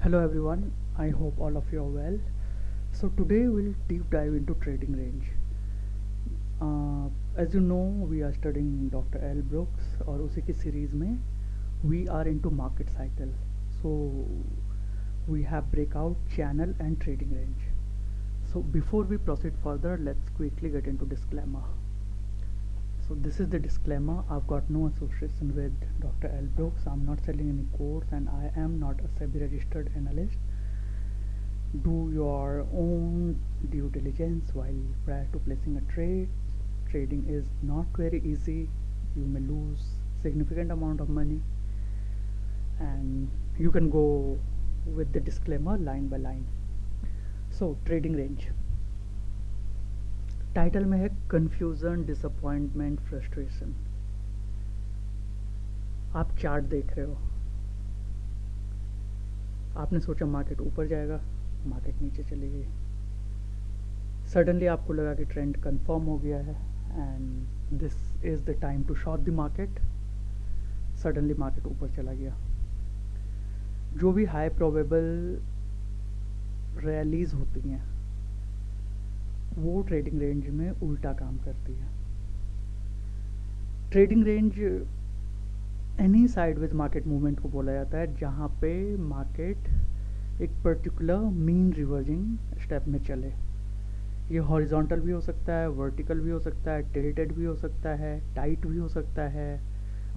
Hello everyone, I hope all of you are well. So today we'll deep dive into trading range. As you know, we are studying Dr. L. Brooks और उसी की series में we are into market cycle. So we have breakout, channel and trading range. So before we proceed further, let's quickly get into disclaimer. So this is the disclaimer. I've got no association with Dr. L. Brooks. I'm not selling any course and I am not a SEBI registered analyst. Do your own due diligence while prior to placing a trade. Trading is not very easy. You may lose significant amount of money and you can go with the disclaimer line by line. So trading range title में है confusion, disappointment, frustration. आप chart देख रहे हो, आपने सोचा market ऊपर जाएगा, मार्केट नीचे चली गई. सडनली आपको लगा कि ट्रेंड कंफर्म हो गया है and this is the time to short the market. Suddenly market ऊपर चला गया. जो भी हाई प्रोबेबल रैलीज होती हैं वो ट्रेडिंग रेंज में उल्टा काम करती है. Trading range any sideways market movement को बोला जाता है जहाँ पे मार्केट एक पर्टिकुलर मीन रिवर्जिंग स्टेप में चले. ये हॉरिजॉन्टल भी हो सकता है, वर्टिकल भी हो सकता है, टिल्टेड भी हो सकता है, टाइट भी हो सकता है,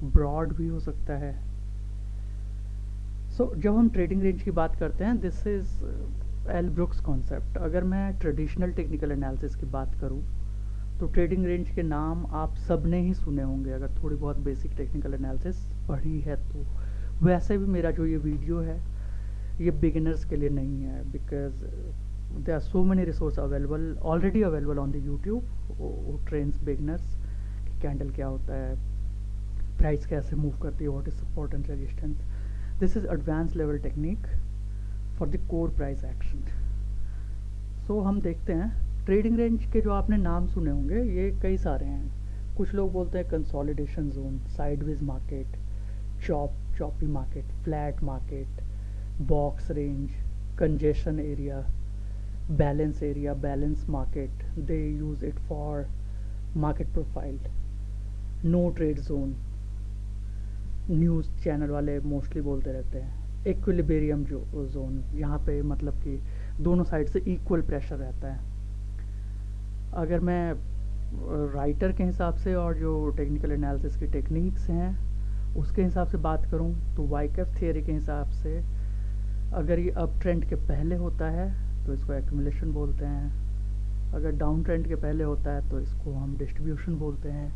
ब्रॉड भी हो सकता है. सो जब हम ट्रेडिंग रेंज की बात करते हैं, this is L brooks concept. अगर मैं ट्रेडिशनल टेक्निकल एनालिसिस की बात करूँ तो ट्रेडिंग रेंज के नाम आप सब ने ही सुने होंगे अगर थोड़ी बहुत बेसिक टेक्निकल एनालिसिस पढ़ी है तो. वैसे भी मेरा जो ये वीडियो है ये बिगिनर्स के लिए नहीं है, because there are so many resource available already available on the YouTube trains beginners कि कैंडल क्या होता है, प्राइस कैसे मूव करती है, what is support and resistance. This is advance level technique for the core price action. So हम देखते हैं ट्रेडिंग रेंज के जो आपने नाम सुने होंगे ये कई सारे हैं. कुछ लोग बोलते हैं consolidation zone, sideways market, choppy market, flat market, box range, congestion area, balance market. They use it for market profile. No trade zone, news channel वाले मोस्टली बोलते रहते हैं. इक्विलिब्रियम जो जोन, यहाँ पे मतलब कि दोनों साइड से इक्वल प्रेशर रहता है. अगर मैं राइटर के हिसाब से और जो टेक्निकल एनालिसिस की टेक्निक्स हैं उसके हिसाब से बात करूं तो वाइकफ थियरी के हिसाब से अगर ये अप ट्रेंड के पहले होता है तो इसको एक्यूमुलेशन बोलते हैं. अगर डाउन ट्रेंड के पहले होता है तो इसको हम डिस्ट्रीब्यूशन बोलते हैं.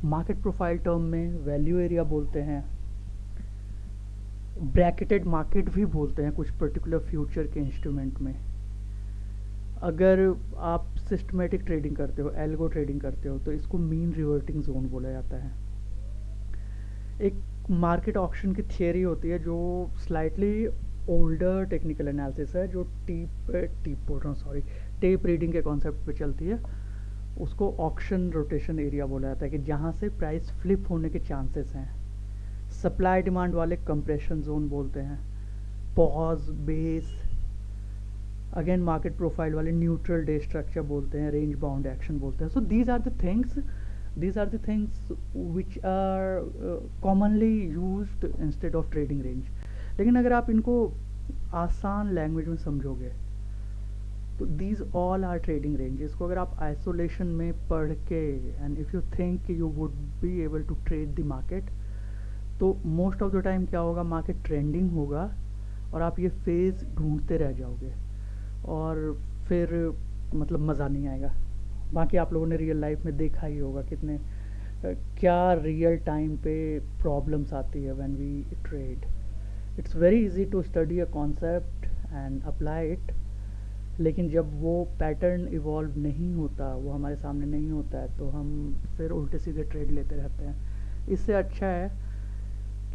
मार्केट प्रोफाइल टर्म में वैल्यू एरिया बोलते हैं. ब्रैकेटेड मार्केट भी बोलते हैं कुछ पर्टिकुलर फ्यूचर के इंस्ट्रूमेंट में. अगर आप सिस्टमेटिक ट्रेडिंग करते हो, एल्गो ट्रेडिंग करते हो, तो इसको मीन रिवर्टिंग जोन बोला जाता है. एक मार्केट ऑक्शन की थियरी होती है जो स्लाइटली ओल्डर टेक्निकल एनालिसिस है, जो टीप बोल रहा हूँ सॉरी, टेप रीडिंग के कॉन्सेप्ट पे चलती है. उसको ऑक्शन रोटेशन एरिया बोला जाता है कि जहाँ से प्राइस फ्लिप होने के चांसेस हैं. सप्लाई डिमांड वाले कंप्रेशन जोन बोलते हैं. Pause, base, again market profile वाले न्यूट्रल डे स्ट्रक्चर बोलते हैं, रेंज बाउंड एक्शन बोलते हैं. So these are the things which are commonly used instead of trading range. लेकिन अगर आप इनको आसान लैंग्वेज में समझोगे तो these all are trading ranges को अगर आप आइसोलेशन में पढ़ के and if you think you would be able to trade the market, तो मोस्ट ऑफ द टाइम क्या होगा, मार्केट ट्रेंडिंग होगा और आप ये फेज़ ढूंढते रह जाओगे और फिर मतलब मज़ा नहीं आएगा. बाकी आप लोगों ने रियल लाइफ में देखा ही होगा कितने क्या रियल टाइम पे प्रॉब्लम्स आती है when we trade. It's very easy to study a concept and apply it, लेकिन जब वो पैटर्न इवॉल्व नहीं होता, वो हमारे सामने नहीं होता है, तो हम फिर उल्टे सीधे ट्रेड लेते रहते हैं. इससे अच्छा है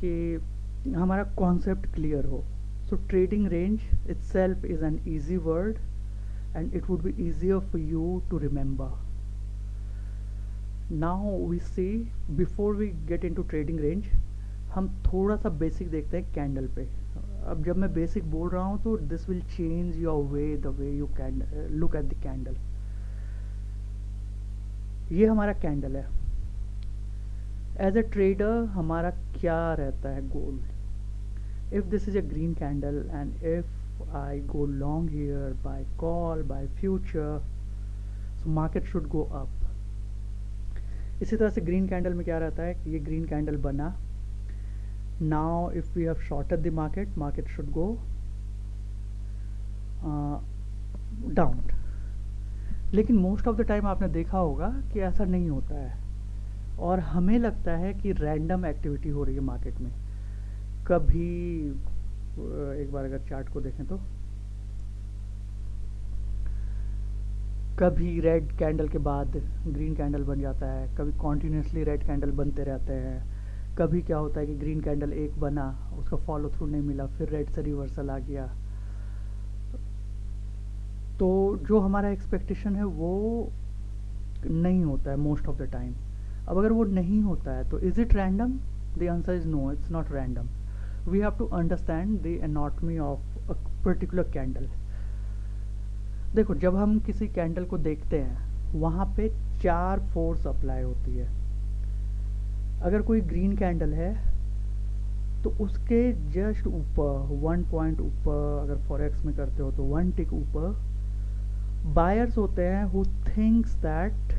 कि हमारा कॉन्सेप्ट क्लियर हो. So trading range itself is an easy word and it would be easier for you to remember. Now we see, before we get into trading range, हम थोड़ा सा बेसिक देखते हैं कैंडल पे. अब जब मैं बेसिक बोल रहा हूँ तो this will change your way, the way you can look at the candle. ये हमारा कैंडल है। एज अ ट्रेडर हमारा क्या रहता है goal? If this is a green candle and if I go long here buy call buy future, so market should go up. इसी तरह से ग्रीन कैंडल में क्या रहता है कि ये ग्रीन कैंडल बना, now if we have shorted the market, market should go down. लेकिन मोस्ट ऑफ द टाइम आपने देखा होगा कि ऐसा नहीं होता है, और हमें लगता है कि रैंडम एक्टिविटी हो रही है मार्केट में। कभी एक बार अगर चार्ट को देखें तो कभी रेड कैंडल के बाद ग्रीन कैंडल बन जाता है, कभी कॉन्टीन्यूसली रेड कैंडल बनते रहते हैं। कभी क्या होता है कि ग्रीन कैंडल एक बना, उसका फॉलो थ्रू नहीं मिला, फिर रेड से रिवर्सल आ गया। तो जो हमारा एक्सपेक्टेशन है वो नहीं होता है मोस्ट ऑफ द टाइम। अब अगर वो नहीं होता है तो is it random? The answer is no, it's not random. We have to understand the anatomy of a particular candle. देखो, जब हम किसी कैंडल को देखते हैं वहाँ पे 4 फोर्स अप्लाई होती है। अगर कोई ग्रीन कैंडल है तो उसके जस्ट ऊपर 1 पॉइंट ऊपर, अगर फॉरेक्स में करते हो तो 1 टिक ऊपर, बायर्स होते हैं who thinks that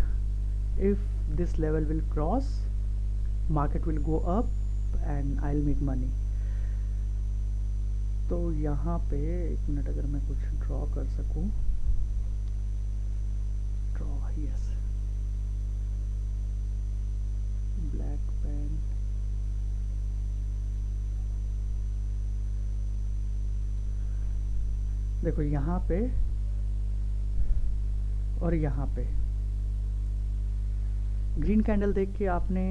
if this level will cross, market will go up and I will make money. तो यहाँ पे एक मिनट, अगर मैं कुछ ड्रॉ कर सकूँ, ड्रॉ, यस, ब्लैक पेन, देखो यहाँ पे और यहाँ पे ग्रीन कैंडल देख के आपने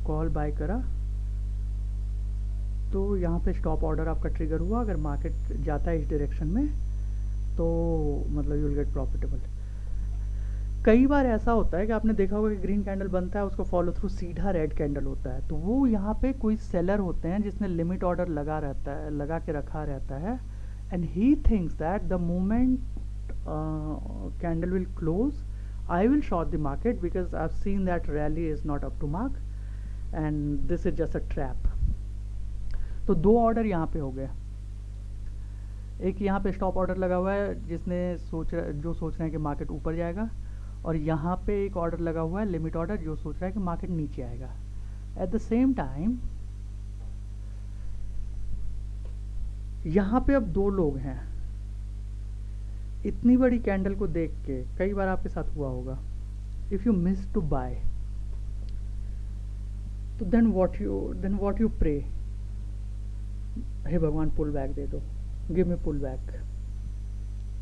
कॉल बाय करा, तो यहाँ पे स्टॉप ऑर्डर आपका ट्रिगर हुआ। अगर मार्केट जाता है इस डायरेक्शन में तो मतलब यू विल गेट प्रॉफिटेबल। कई बार ऐसा होता है कि आपने देखा होगा कि ग्रीन कैंडल बनता है, उसको फॉलो थ्रू सीधा रेड कैंडल होता है, तो वो यहाँ पे कोई सेलर होते हैं जिसने लिमिट ऑर्डर लगा रहता है, लगा के रखा रहता है, and he thinks that the moment candle will close, I will short the market because I've seen that rally is not up to mark and this is just a trap. तो 2 order यहाँ पे हो गए। एक यहाँ पे stop order लगा हुआ है जिसने सोच रहे हैं कि मार्केट ऊपर जाएगा, और यहाँ पे एक ऑर्डर लगा हुआ है लिमिट ऑर्डर जो सोच रहा है कि मार्केट नीचे आएगा। एट द सेम टाइम यहाँ पे अब 2 लोग हैं। इतनी बड़ी कैंडल को देख के कई बार आपके साथ हुआ होगा, if you miss to buy, तो देन व्हाट यू प्रे, हे भगवान पुल बैक दे दो, give me pull back,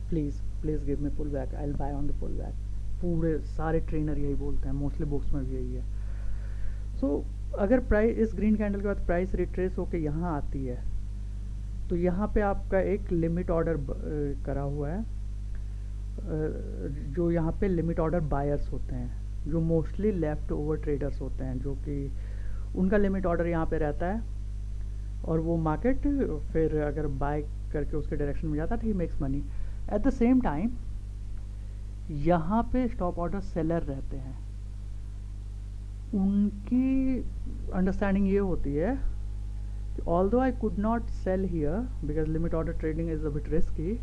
please please give me pull back, I will buy on the pull back. पूरे सारे ट्रेनर यही बोलते हैं, मोस्टली बुक्स में भी यही है। सो अगर प्राइस इस ग्रीन कैंडल के बाद प्राइस रिट्रेस होके यहाँ आती है, तो यहाँ पे आपका एक लिमिट ऑर्डर करा हुआ है, जो यहाँ पे लिमिट ऑर्डर बायर्स होते हैं, जो मोस्टली लेफ़्ट ओवर ट्रेडर्स होते हैं, जो कि उनका लिमिट ऑर्डर यहाँ पे रहता है, और वो मार्केट फिर अगर बाय करके उसके डायरेक्शन में जाता है तो he makes money. At the same time यहाँ पे स्टॉप ऑर्डर सेलर रहते हैं, उनकी अंडरस्टैंडिंग ये होती है कि although I could not sell here because limit order trading is a bit risky,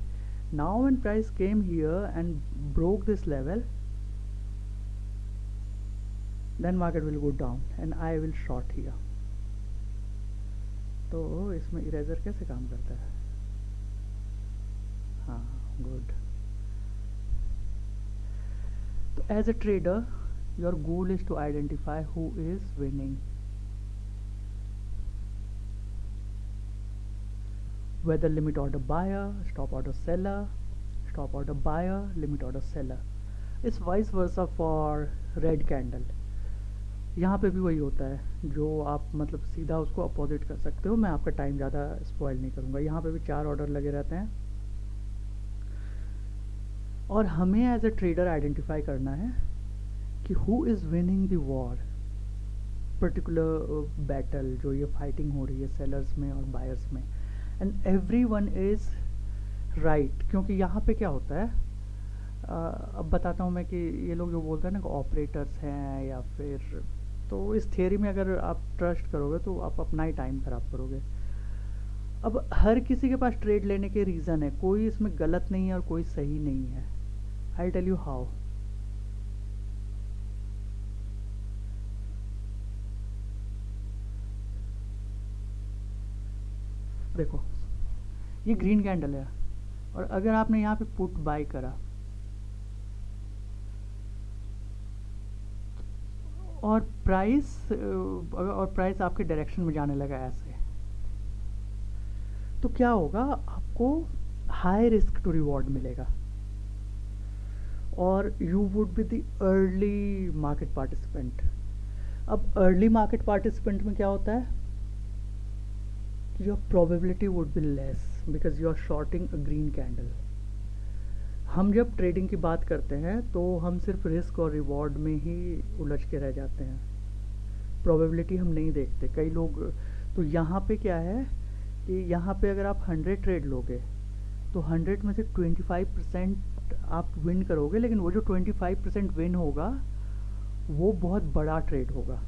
now when price came here and broke this level, then market will go down and I will short here. तो इसमें eraser कैसे काम करता है? हाँ, good. तो as a trader your goal is to identify who is winning, whether limit order buyer, stop order seller, stop order buyer, limit order seller. It's vice versa for red candle. यहाँ पे भी वही होता है, जो आप मतलब सीधा उसको अपोजिट कर सकते हो। मैं आपका टाइम ज़्यादा स्पॉइल नहीं करूँगा। यहाँ पे भी 4 ऑर्डर लगे रहते हैं, और हमें एज अ ट्रेडर आइडेंटिफाई करना है कि who is winning the war, particular battle जो ये फाइटिंग हो रही है सेलर्स में और बायर्स में। And every one is right, क्योंकि यहाँ पे क्या होता है, अब बताता हूँ मैं कि ये लोग जो बोलते हैं ना कि ऑपरेटर्स हैं या फिर, तो इस थियरी में अगर आप ट्रस्ट करोगे तो आप अपना ही टाइम ख़राब करोगे। अब हर किसी के पास ट्रेड लेने के रीज़न है, कोई इसमें गलत नहीं है और कोई सही नहीं है। I tell you how. देखो, ये ग्रीन कैंडल है और अगर आपने यहाँ पे पुट बाय करा और प्राइस आपके डायरेक्शन में जाने लगा ऐसे, तो क्या होगा, आपको हाई रिस्क टू रिवॉर्ड मिलेगा और you would be the early market participant. अब अर्ली मार्केट पार्टिसिपेंट में क्या होता है, your probability would be less because you are shorting a green candle. हम जब ट्रेडिंग की बात करते हैं तो हम सिर्फ रिस्क और रिवॉर्ड में ही उलझ के रह जाते हैं, प्रोबेबिलिटी हम नहीं देखते कई लोग। तो यहाँ पे क्या है कि यहाँ पे अगर आप 100 ट्रेड लोगे तो 100 में से 25% आप विन करोगे, लेकिन वो जो 25% विन होगा वो बहुत बड़ा ट्रेड होगा।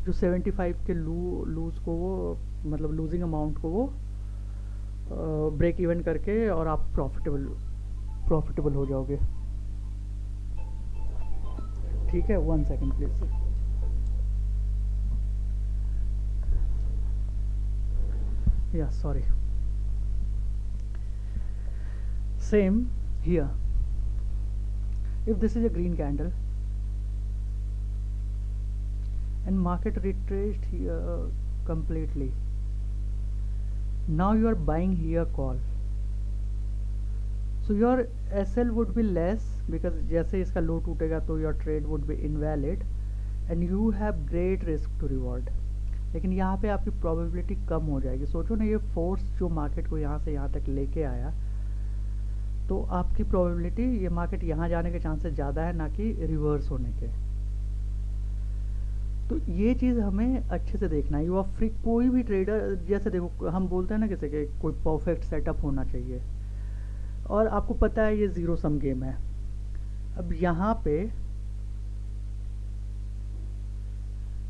जो 75 के लूज़ को वो, मतलब लूजिंग अमाउंट को वो ब्रेक इवन करके और आप प्रॉफिटेबल हो जाओगे। ठीक है, 1 सेकेंड प्लीज। या sorry, same here, if this is a green candle and market retraced here completely, now you are buying here call, so your SL would be less because जैसे इसका लो टूटेगा तो your trade would be invalid and you have great risk to reward। लेकिन यहाँ पे आपकी probability कम हो जाएगी। सोचो ना, ये फोर्स जो मार्केट को यहाँ से यहाँ तक लेके आया, तो आपकी प्रोबेबिलिटी ये मार्केट यहाँ जाने के चांसेस ज़्यादा है ना कि रिवर्स होने के। तो ये चीज़ हमें अच्छे से देखना है। यू आर फ्री, कोई भी ट्रेडर, जैसे देखो हम बोलते हैं ना किसी के कोई परफेक्ट सेटअप होना चाहिए, और आपको पता है ये ज़ीरो सम गेम है। अब यहाँ पे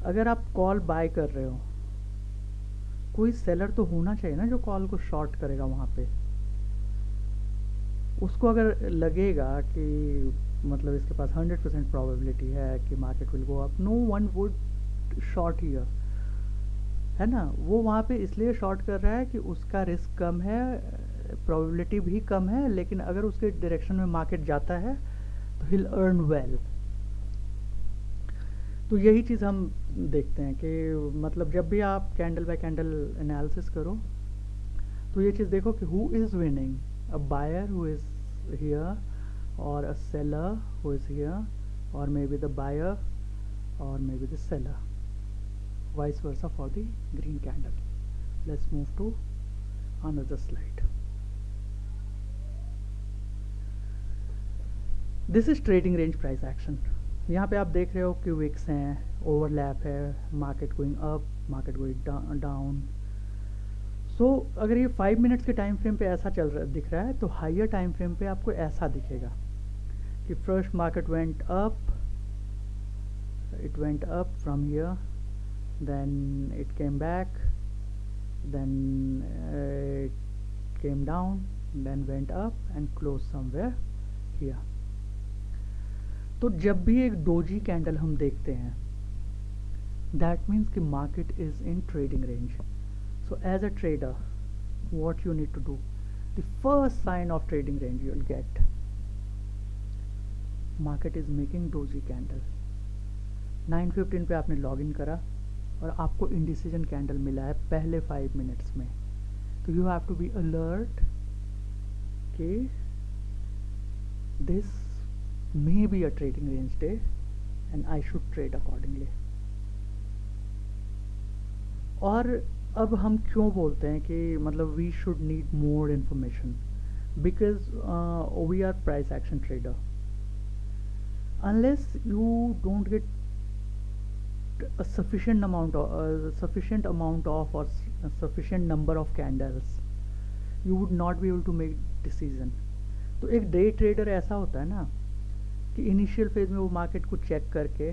अगर आप कॉल बाय कर रहे हो, कोई सेलर तो होना चाहिए ना जो कॉल को शॉर्ट करेगा वहाँ पे। उसको अगर लगेगा कि मतलब इसके पास 100% प्रोबेबिलिटी है कि market will go up, no one would short here, है ना। वो वहाँ पे इसलिए शॉर्ट कर रहा है कि उसका रिस्क कम है, प्रोबेबिलिटी भी कम है, लेकिन अगर उसके डायरेक्शन में मार्केट जाता है तो हिल अर्न वेल। तो यही चीज़ हम देखते हैं कि मतलब जब भी आप कैंडल बाय कैंडल एनालिसिस करो तो ये चीज़ देखो कि who is winning, a buyer who is here or a seller who is here, or maybe the buyer or maybe the seller, vice versa for the green candle. Let's move to another slide. This is trading range price action। यहाँ पे आप देख रहे हो कि Vicks हैं, overlap है, market going up, market going down. So अगर ये 5 मिनट्स के टाइम फ्रेम पे ऐसा चल रहा दिख रहा है तो हाइयर टाइम फ्रेम पे आपको ऐसा दिखेगा कि first market went up, it went up from here, then it came back, then it came down, then went up and closed somewhere here। तो जब भी एक डोजी कैंडल हम देखते हैं, that means कि market is in trading range। So as a trader, what you need to do, the first sign of trading range you will get, market is making doji candle. 9:15 पे आपने log in करा और आपको indecision candle मिला है पहले 5 minutes में, तो you have to be alert कि this may be a trading range day and I should trade accordingly. और अब हम क्यों बोलते हैं कि मतलब we should need more information, because we are price action trader. Unless you don't get a sufficient amount of or sufficient number of candles, you would not be able to make decision. तो एक day trader ऐसा होता है ना कि initial phase में वो market को चेक करके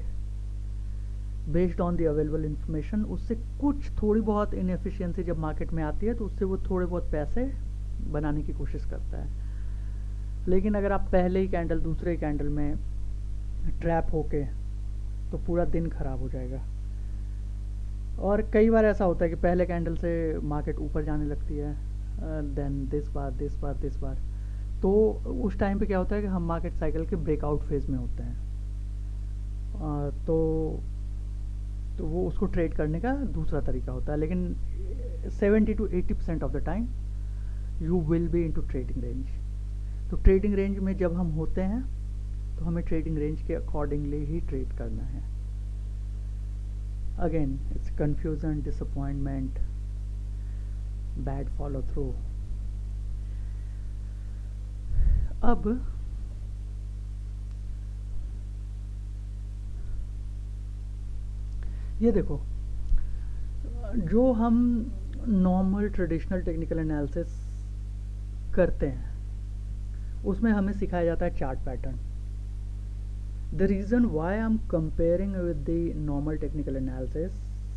based on the available information उससे कुछ थोड़ी बहुत इनएफिशिएंसी जब मार्केट में आती है तो उससे वो थोड़े बहुत पैसे बनाने की कोशिश करता है. लेकिन अगर आप पहले ही कैंडल दूसरे कैंडल में ट्रैप होके तो पूरा दिन खराब हो जाएगा. और कई बार ऐसा होता है कि पहले कैंडल से मार्केट ऊपर जाने लगती है, देन दिस बार. तो उस टाइम पे क्या होता है कि हम मार्केट साइकिल के ब्रेकआउट फेज में होते हैं. तो वो उसको ट्रेड करने का दूसरा तरीका होता है. लेकिन 70 to 80% of the time you will be into trading range. तो ट्रेडिंग रेंज में जब हम होते हैं तो हमें ट्रेडिंग रेंज के अकॉर्डिंगली ही ट्रेड करना है. Again it's confusion, disappointment, bad follow through. अब ये देखो, जो हम नॉर्मल ट्रेडिशनल टेक्निकल एनालिसिस करते हैं उसमें हमें सिखाया जाता है chart pattern. The reason why I am comparing with the normal technical analysis,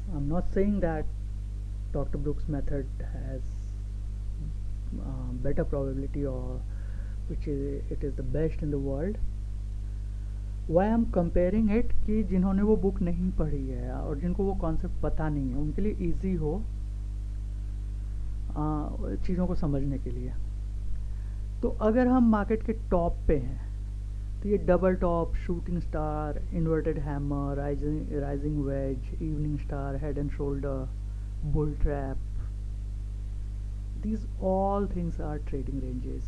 I am not saying that doctor brooks method has better probability or which is it is the best in the world. Why I am comparing it कि जिन्होंने वो book नहीं पढ़ी है और जिनको वो concept पता नहीं है उनके लिए इजी हो चीज़ों को समझने के लिए. तो अगर हम मार्केट के टॉप पे हैं तो ये double top, shooting star, inverted hammer, rising veg, evening star, head and shoulder, bull trap, these all things are trading ranges.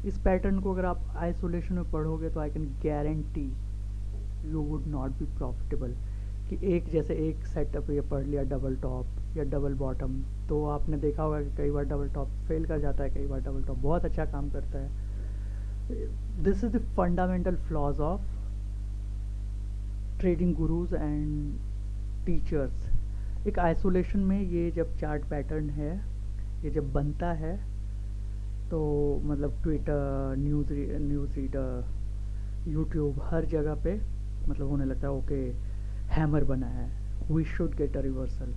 इस पैटर्न को अगर आप आइसोलेशन में पढ़ोगे तो I can guarantee you would not be profitable. कि एक जैसे एक सेटअप ये पढ़ लिया डबल टॉप या डबल बॉटम, तो आपने देखा होगा कि कई बार डबल टॉप फेल कर जाता है, कई बार डबल टॉप बहुत अच्छा काम करता है. This is the fundamental flaws of trading gurus and teachers. एक आइसोलेशन में ये जब चार्ट पैटर्न है ये जब बनता है तो मतलब ट्विटर, न्यूज़ रीडर, यूट्यूब, हर जगह पे मतलब होने लगता है ओके हैमर बना है, we should get a reversal.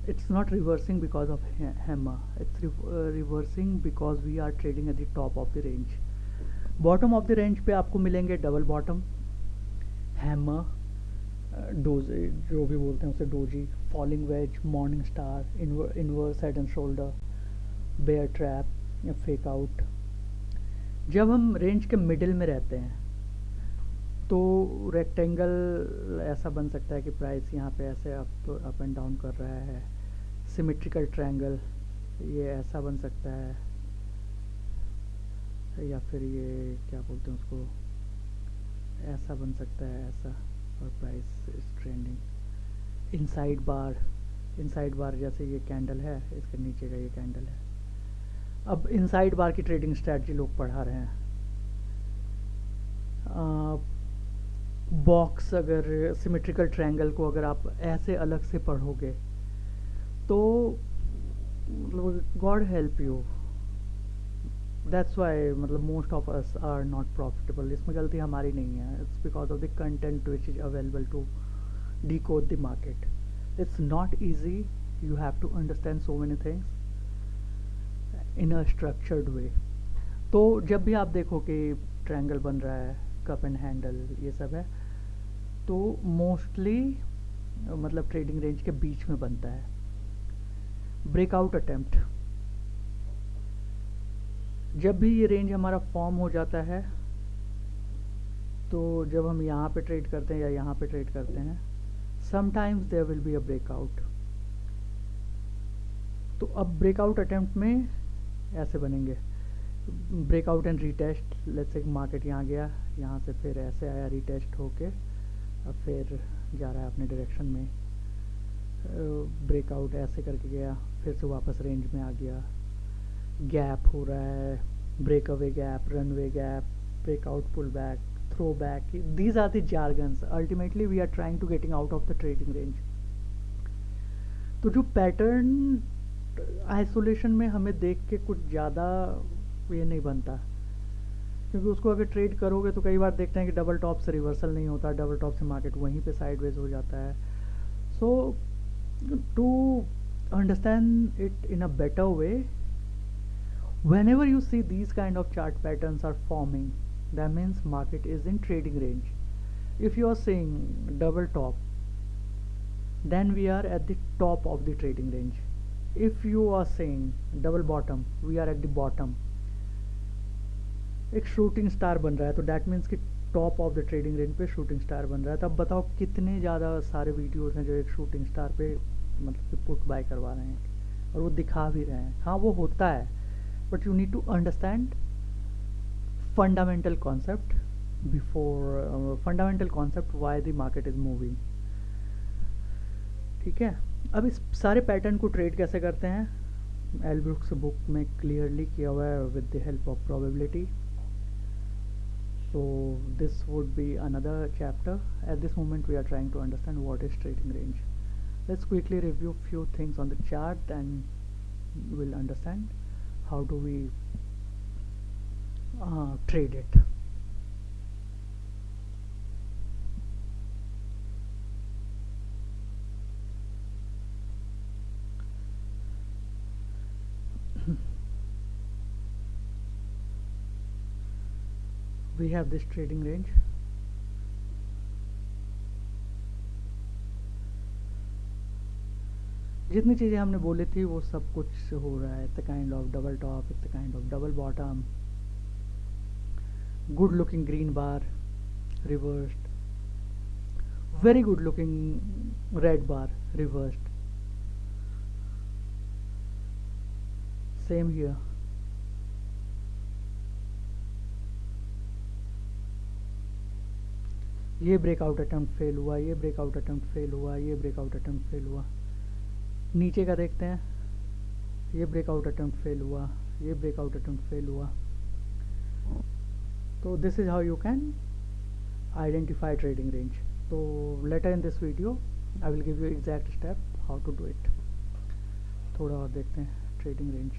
It's not reversing because of hammer, it's reversing because we are trading at the top of the range. Bottom of the range पे आपको मिलेंगे डबल बॉटम, हैमर, डोजी जो भी बोलते हैं उसे doji, falling wedge, morning star, inverse head and shoulder, bear trap या fake out. जब हम रेंज के मिडिल में रहते हैं तो रेक्टेंगल ऐसा बन सकता है कि प्राइस यहाँ पे ऐसे अप एंड डाउन कर रहा है. सिमेट्रिकल ट्रायंगल ये ऐसा बन सकता है, या फिर ये क्या बोलते हैं उसको, ऐसा बन सकता है ऐसा, और प्राइस इज ट्रेंडिंग. इनसाइड बार जैसे ये कैंडल है, इसके नीचे का ये कैंडल है. अब इनसाइड बार की ट्रेडिंग स्ट्रैटेजी लोग पढ़ा रहे हैं. बॉक्स, अगर सिमेट्रिकल ट्रायंगल को अगर आप ऐसे अलग से पढ़ोगे तो मतलब God help you, that's why मतलब most of us are not profitable. इसमें गलती हमारी नहीं है, it's because of the content which is available to decode the market. It's not easy, you have to understand so many things in a structured way. तो जब भी आप देखो कि ट्रायंगल बन रहा है, कप एंड हैंडल ये सब है, तो मोस्टली मतलब ट्रेडिंग रेंज के बीच में बनता है. ब्रेकआउट अटेम्प्ट, जब भी ये रेंज हमारा फॉर्म हो जाता है तो जब हम यहाँ पे ट्रेड करते हैं या यहाँ पे ट्रेड करते हैं, sometimes there will be a breakout. तो अब ब्रेकआउट अटेम्प्ट में ऐसे बनेंगे breakout and retest. Let's say market यहाँ गया, यहाँ से फिर ऐसे आया रीटेस्ट होके, अब फिर जा रहा है अपने डायरेक्शन में, ब्रेकआउट ऐसे करके गया, फिर से वापस रेंज में आ गया, गैप हो रहा है, break away gap, runway gap, breakout, pull back, throw back. These are the jargons. Ultimately we are trying to getting out of the trading range. तो जो पैटर्न आइसोलेशन में हमें देख के कुछ ज़्यादा ये नहीं बनता, क्योंकि उसको अगर ट्रेड करोगे तो कई बार देखते हैं कि डबल टॉप से रिवर्सल नहीं होता, डबल टॉप से मार्केट वहीं पे साइडवेज हो जाता है. सो to understand it in a better way, whenever you see these kind of chart patterns are forming, that means market is in trading range. If you are seeing double top, then we are at the top of the trading range. If you are seeing double bottom, we are at the bottom. एक shooting star बन रहा है, तो that means कि top of the trading range पे shooting star बन रहा है. तो अब बताओ कितने ज़्यादा सारे वीडियोस हैं जो एक शूटिंग स्टार पे मतलब कि पुट बाय करवा रहे हैं और वो दिखा भी रहे हैं. हाँ वो होता है, but you need to understand fundamental concept before fundamental concept why the market is moving. ठीक है, अब इस सारे पैटर्न को ट्रेड कैसे करते हैं, एल ब्रुक्स बुक में क्लियरली किया हुआ है with the help of probability. So this would be another chapter. At this moment we are trying to understand what is trading range. Let's quickly review few things on the chart, then we'll understand how do we trade it. We have this trading range. जितनी चीज़ें हमने बोली थी वो सब कुछ हो रहा है. It's a kind of double top, it's a kind of double bottom, good looking green bar reversed, very good looking red bar reversed. Same here. ये ब्रेकआउट अटेम्प्ट फेल हुआ, ये ब्रेकआउट अटेम्प्ट फेल हुआ, ये breakout attempt fail हुआ. नीचे का देखते हैं, ये ब्रेकआउट अटेम्प्ट फेल हुआ, ये ब्रेकआउट अटेम्प्ट फेल हुआ. तो this is how you can identify trading range. तो later in this video I will give you exact step how to do it. थोड़ा और देखते हैं ट्रेडिंग रेंज.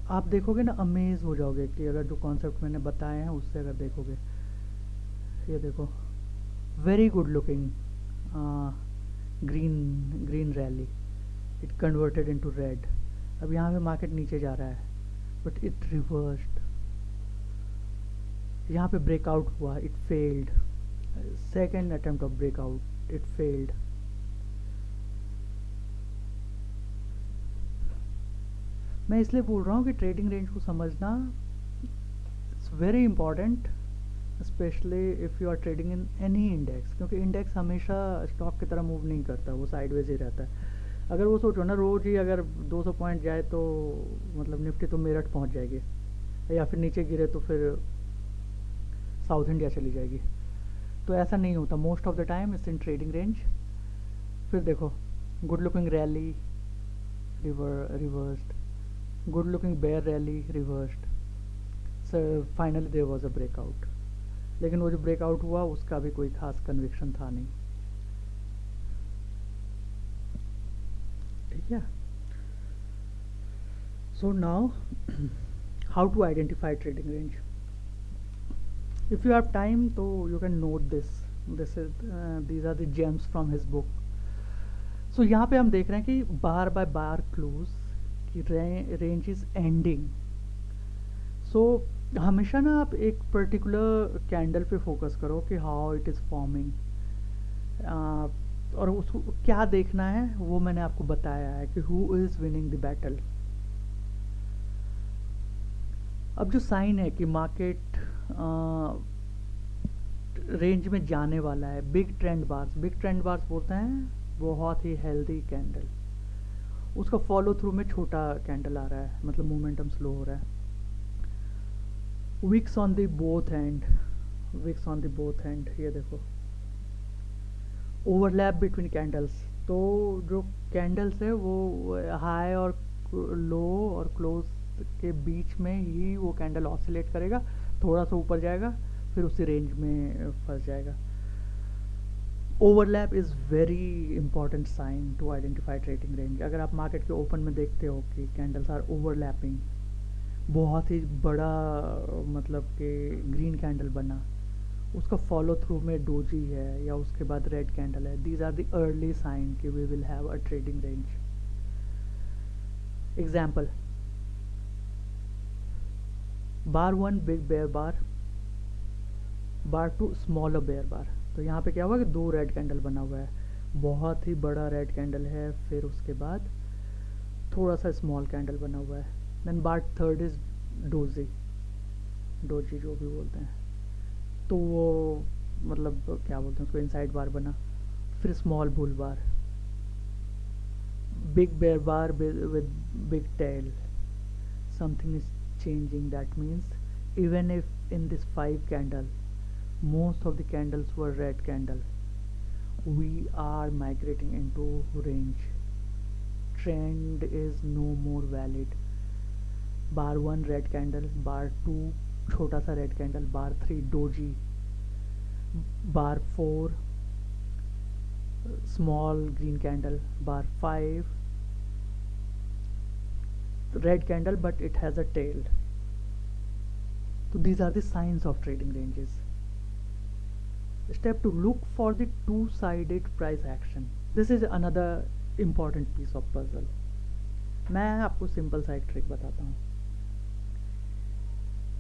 आप देखोगे ना अमेज हो जाओगे कि अगर जो कॉन्सेप्ट मैंने बताए हैं उससे अगर देखोगे. ये देखो, very good looking green rally, it converted into red. अब यहाँ पे मार्केट नीचे जा रहा है बट इट रिवर्स्ड. यहाँ पे ब्रेकआउट हुआ, it failed. Second attempt of breakout, it failed. मैं इसलिए बोल रहा हूँ कि ट्रेडिंग रेंज को समझना it's very important, specially if you are trading in any index, क्योंकि इंडेक्स हमेशा स्टॉक की तरह मूव नहीं करता, वो साइडवेज ही रहता है. अगर वो सोचो ना रोज़ ही अगर 200 पॉइंट जाए तो मतलब निफ्टी तो मेरठ पहुँच जाएगी, या फिर नीचे गिरे तो फिर साउथ इंडिया चली जाएगी. तो ऐसा नहीं होता. Most of the time it's in trading range. फिर देखो, good looking rally reversed, good looking bear rally reversed. So finally there was a breakout. लेकिन वो जो ब्रेकआउट हुआ उसका भी कोई खास कन्विक्शन था नहीं. ठीक है. So now how to identify trading range. If you have time तो you can note this is these are the gems from his book. सो यहाँ पे हम देख रहे हैं कि बार बाय बार क्लोज की रेंज इज एंडिंग. सो हमेशा ना आप एक पर्टिकुलर कैंडल पे फोकस करो कि हाउ इट इज़ फॉर्मिंग, और उसको क्या देखना है वो मैंने आपको बताया है कि who is winning the battle. अब जो साइन है कि मार्केट रेंज में जाने वाला है, बिग ट्रेंड बार्स बोलते हैं बहुत ही हेल्दी कैंडल. उसका फॉलो थ्रू में छोटा कैंडल आ रहा है, मतलब मोमेंटम स्लो हो रहा है. Wicks on the both end, ये देखो ओवरलैप बिटवीन कैंडल्स. तो जो कैंडल्स है वो हाई और लो और क्लोज के बीच में ही वो कैंडल ऑसिलेट करेगा, थोड़ा सा ऊपर जाएगा फिर उसी रेंज में फंस जाएगा. Overlap is very important sign to identify trading range. अगर आप मार्केट के ओपन में देखते हो कि कैंडल्स आर ओवरलैपिंग, बहुत ही बड़ा मतलब कि ग्रीन कैंडल बना, उसका फॉलो थ्रू में डोजी है या उसके बाद रेड कैंडल है, these are the early sign कि we will have a trading range. Example, bar one big bear bar, bar two smaller bear bar. तो यहाँ पे क्या हुआ कि दो रेड कैंडल बना हुआ है, बहुत ही बड़ा रेड कैंडल है, फिर उसके बाद थोड़ा सा स्मॉल कैंडल बना हुआ है, then bar third is doji, doji जो भी बोलते हैं, तो वो मतलब क्या बोलते हैं उसको, इनसाइड बार बना, फिर small bull bar, big bear bar with big tail, something is changing. That means even if in this 5 candle most of the candles were red candle, we are migrating into range, trend is no more valid. Bar 1 red candle, bar 2 छोटा सा red candle, bar 3 doji, bar 4 small green candle, bar 5 red candle but it has a tail. So these are the signs of trading ranges. Step 2, look for the two-sided price action. This is another important piece of puzzle. मैं आपको simple सा एक trick बताता हूँ।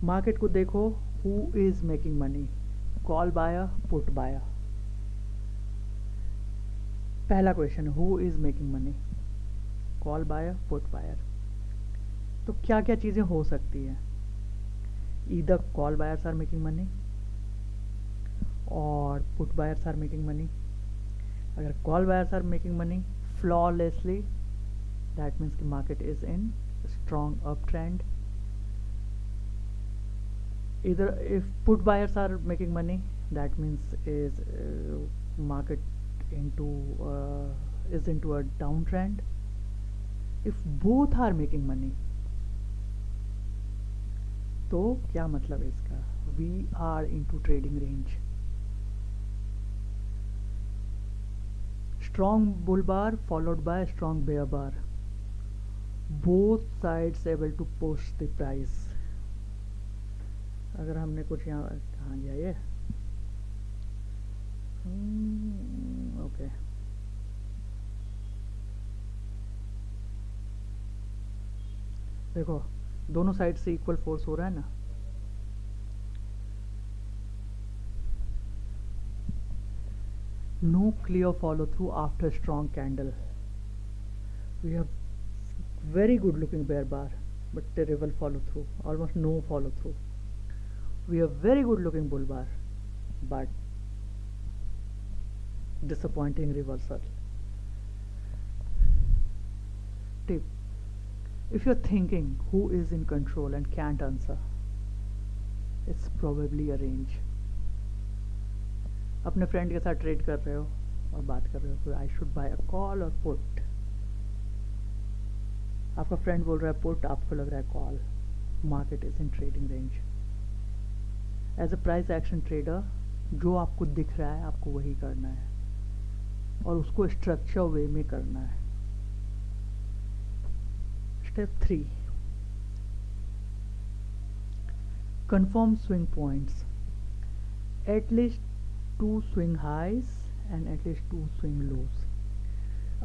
Market को देखो, who is making money, call buyer, put buyer. पहला question, who is making money, call buyer, put buyer. तो क्या क्या चीज़ें हो सकती हैं, either call buyers are making money और put buyers are making money. अगर call buyers are making money flawlessly, that means the market is in strong uptrend. Either if put buyers are making money, that means is market into is into a downtrend. If both are making money, तो क्या मतलब है इसका, we are into trading range. Strong bull bar followed by strong bear bar, both sides able to push the price. अगर हमने कुछ यहाँ, कहाँ गया ये, ओके, देखो दोनों साइड से इक्वल फोर्स हो रहा है ना, no clear follow through after strong candle. We have very good looking bear bar but terrible follow through, almost no follow through. We have very good looking bull bar but disappointing reversal. Tip, if you're thinking who is in control and can't answer, it's probably a range. अपने friend के साथ trade कर रहे हो और बात कर रहे हो, I should buy a call और पुट, आपका फ्रेंड बोल रहा है पुट, आपको लग रहा है call, market is in trading range. As a price action trader, जो आपको दिख रहा है आपको वही करना है और उसको स्ट्रक्चर वे में करना है। Step 3, confirm swing points, at least 2 swing highs and at least 2 swing lows.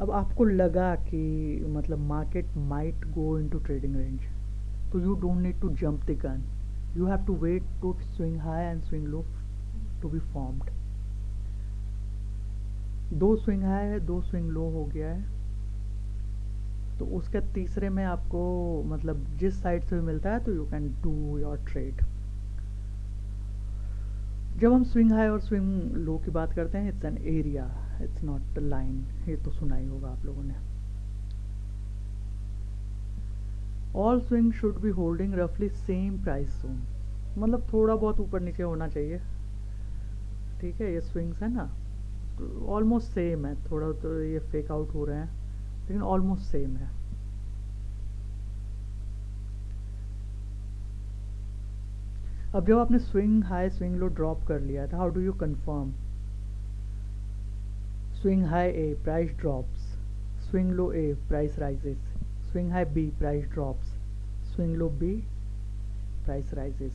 अब आपको लगा कि मतलब market might go into trading range, तो you don't need to jump the gun, you have to wait to swing high and swing low to be formed. 2 swing high है, 2 swing low हो गया है, तो उसके तीसरे में आपको मतलब जिस साइड से भी मिलता है तो you can do your trade. जब हम स्विंग हाई और स्विंग लो की बात करते हैं, it's an area, it's not a line, ये तो सुना ही होगा आप लोगों ने। All swing should be holding रफली सेम प्राइस जोन, मतलब थोड़ा बहुत ऊपर नीचे होना चाहिए, ठीक है, ये स्विंग्स है ना तो ऑलमोस्ट सेम है, थोड़ा तो ये फेक आउट हो रहे हैं लेकिन ऑलमोस्ट सेम है। अब जब आपने swing high swing low drop कर लिया था, how do you confirm, Swing high A, price drops. Swing low A, price rises. Swing high B, price drops. Swing low B, price rises.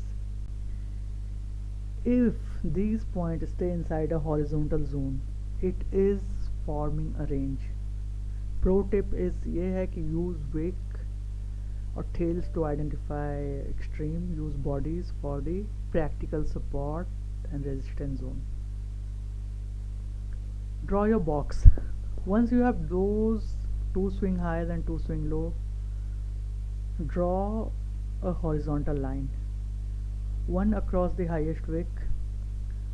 If these points stay inside a horizontal zone, it is forming a range. Pro tip is ये है कि use wick or tails to identify extreme, use bodies for the practical support and resistance zone. Draw your box. Once you have those two swing highs and two swing low, draw a horizontal line, one across the highest wick,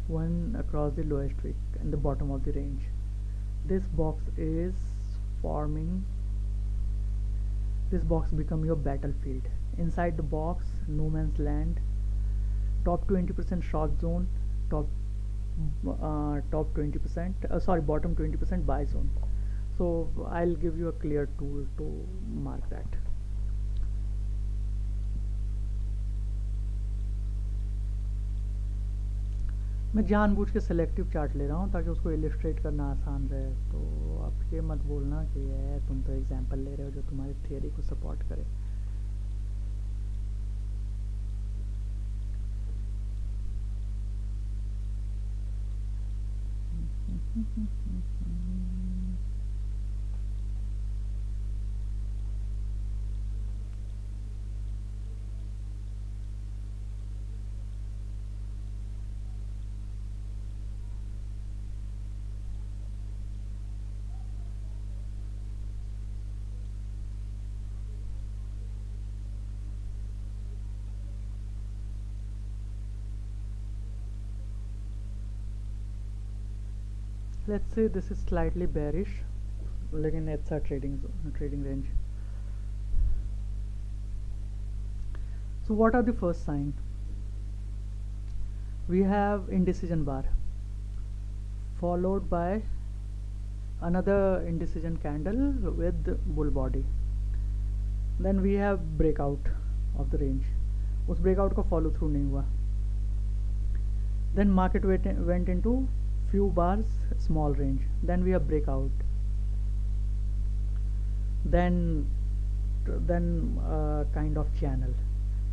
one across the lowest wick and the bottom of the range. This box become your battlefield. Inside the box, no man's land, top 20% short zone, top 20%, bottom 20% buy zone. So I'll give you a clear tool to mark that. मैं जानबूझ के selective chart ले रहा हूँ ताकि उसको illustrate करना आसान रहे, तो आप ये मत बोलना कि ये तुम तो एग्जांपल ले रहे हो जो तुम्हारी थियरी को सपोर्ट करे. Let's say this is slightly bearish, लेकिन it's a trading range. So what are the first sign? We have indecision bar followed by another indecision candle with bull body. Then we have breakout of the range. उस breakout को follow through नहीं हुआ. Then market went into few bars small range. Then we have breakout. Then kind of channel.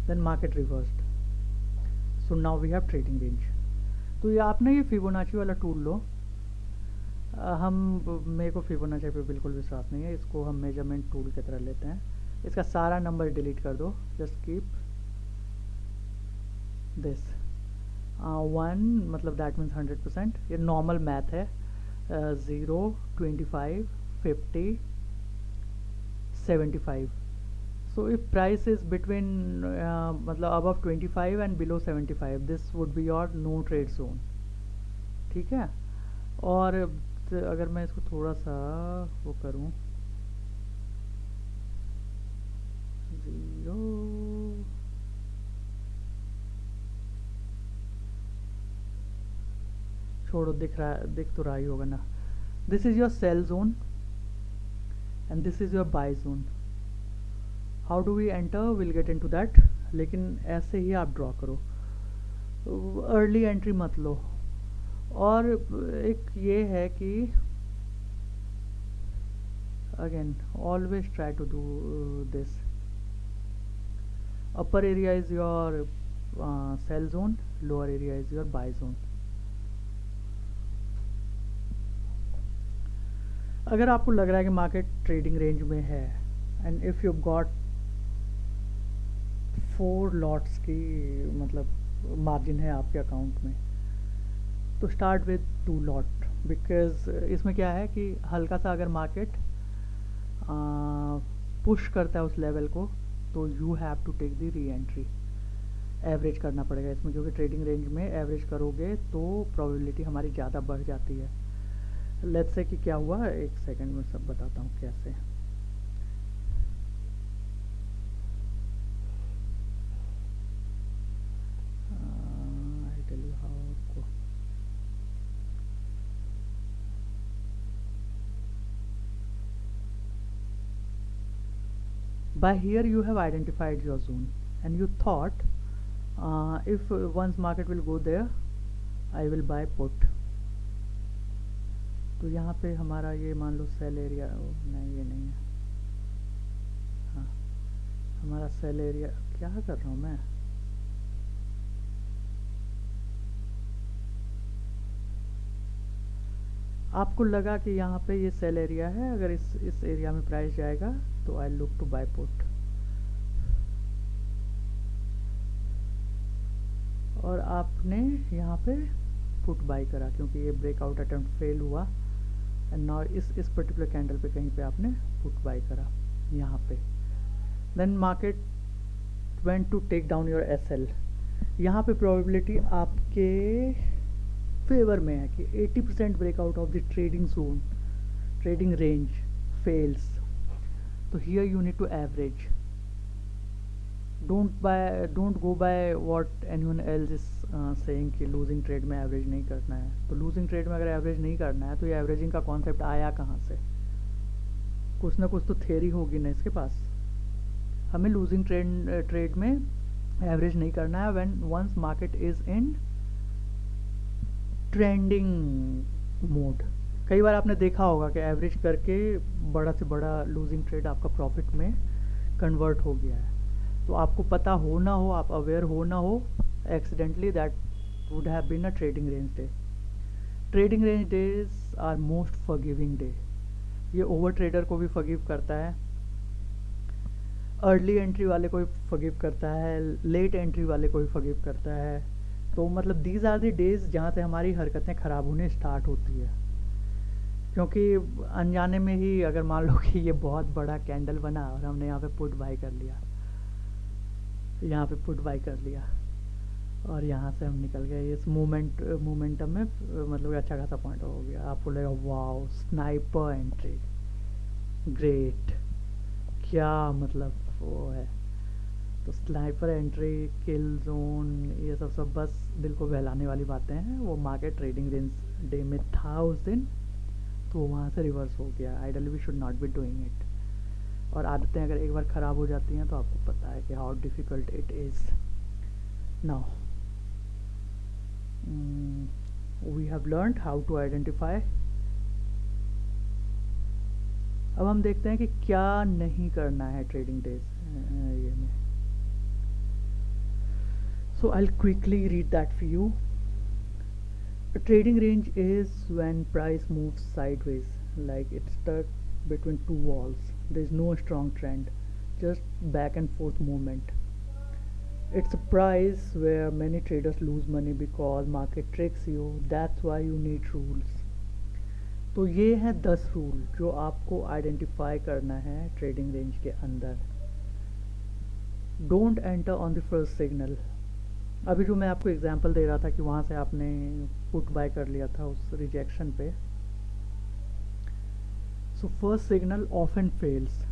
Then market reversed. So now we have trading range. तो ये आपने ये Fibonacci वाला tool लो. मेरे को फिबोनाची पे बिल्कुल विश्वास नहीं है, इसको हम मेजरमेंट टूल की तरह लेते हैं. इसका सारा नंबर डिलीट कर दो. जस्ट कीप दिस 1, मतलब दैट मीन्स 100%. ये नॉर्मल मैथ है. 0, 25, 50, 75. So if price is between मतलब above 25 and below 75, this would be your no trade zone. ठीक है. और अगर मैं इसको थोड़ा सा वो करूँ, 0, छोड़ो, दिख तो रहा ही होगा ना. This is your sell zone and this is your buy zone. How do we enter, will get into that. लेकिन ऐसे ही आप ड्रॉ करो, अर्ली एंट्री मत लो. और एक ये है कि again always try to do this. Upper area is your sell zone, lower area is your buy zone. अगर आपको लग रहा है कि मार्केट ट्रेडिंग रेंज में है and if you got 4 lots की मतलब मार्जिन है आपके अकाउंट में, तो स्टार्ट विद 2 लॉट. बिकॉज इसमें क्या है कि हल्का सा अगर मार्केट पुश करता है उस लेवल को, तो you have to take the re entry. Average करना पड़ेगा इसमें, क्योंकि ट्रेडिंग रेंज में एवरेज करोगे तो प्रोबेबिलिटी हमारी ज़्यादा बढ़ जाती है. लेट्स से कि क्या हुआ, एक सेकंड में सब बताता हूँ कैसे. I tell you how. By here you have identified your zone and you thought if once market will go there, I will buy put. तो यहाँ पे हमारा ये मान लो सेल एरिया, नहीं ये नहीं है, हाँ हमारा सेल एरिया, क्या कर रहा हूँ मैं, आपको लगा कि यहाँ पे ये सेल एरिया है, अगर इस एरिया में प्राइस जाएगा तो I look to buy put, और आपने यहाँ पे पुट बाय करा क्योंकि ये ब्रेकआउट अटेम्प्ट फेल हुआ, एंड नाउ इस पर्टिकुलर कैंडल पे कहीं पे आपने पुट बाय करा यहाँ पे, then market went to take down your SL. यहाँ पे प्रोबेबिलिटी आपके फेवर में है कि 80% breakout of the trading zone, trading range fails, तो here you need to average, don't go by what anyone else is saying कि losing trade में average नहीं करना है। तो लूजिंग ट्रेड में अगर एवरेज नहीं करना है तो ये एवरेजिंग का कॉन्सेप्ट आया कहाँ से, कुछ ना कुछ तो थ्योरी होगी ना इसके पास। हमें लूजिंग ट्रेड में एवरेज नहीं करना है when once market is in trending mode. कई बार आपने देखा होगा कि एवरेज करके बड़ा से बड़ा लूजिंग ट्रेड आपका प्रॉफिट में कन्वर्ट हो गया है। तो आपको पता हो ना हो, आप अवेयर हो ना हो, accidentally that would have been a trading range day. Trading range days are most forgiving day, ये ओवर ट्रेडर को भी फॉरगिव करता है, अर्ली एंट्री वाले को भी फॉरगिव करता है, लेट एंट्री वाले को भी फॉरगिव करता है। तो मतलब दीज आर द डेज जहाँ से हमारी हरकतें ख़राब होने स्टार्ट होती है, क्योंकि अनजाने में ही अगर मान लो कि ये बहुत बड़ा कैंडल बना और हमने यहाँ पे पुट बाय कर लिया, यहाँ पे पुट बाय कर लिया और यहाँ से हम निकल गए इस मोमेंटम में, मतलब अच्छा खासा पॉइंट हो गया, आपको लगेगा वाओ स्नाइपर एंट्री ग्रेट, क्या मतलब वो है। तो स्नाइपर एंट्री, किल जोन, ये सब बस दिल को बहलाने वाली बातें हैं। वो मार्केट ट्रेडिंग रेंज डे में था उस दिन, तो वहाँ से रिवर्स हो गया। Ideally we should not be doing it. और आदतें अगर एक बार ख़राब हो जाती हैं तो आपको पता है कि how difficult it is. Now we have learned how to identify. अब हम देखते हैं कि क्या नहीं करना है ट्रेडिंग डेज ये में। So I'll quickly read that for you. A trading range is when price moves sideways, like it's stuck between two walls. There is no strong trend, just back and forth movement. It's a price where many traders lose money because market tricks you. That's why you need rules. तो ये हैं 10 rule जो आपको identify करना है trading range के अंदर। Don't enter on the first signal. अभी जो मैं आपको एग्जांपल दे रहा था कि वहाँ से आपने पुट बाय कर लिया था उस रिजेक्शन पे, so first signal often fails,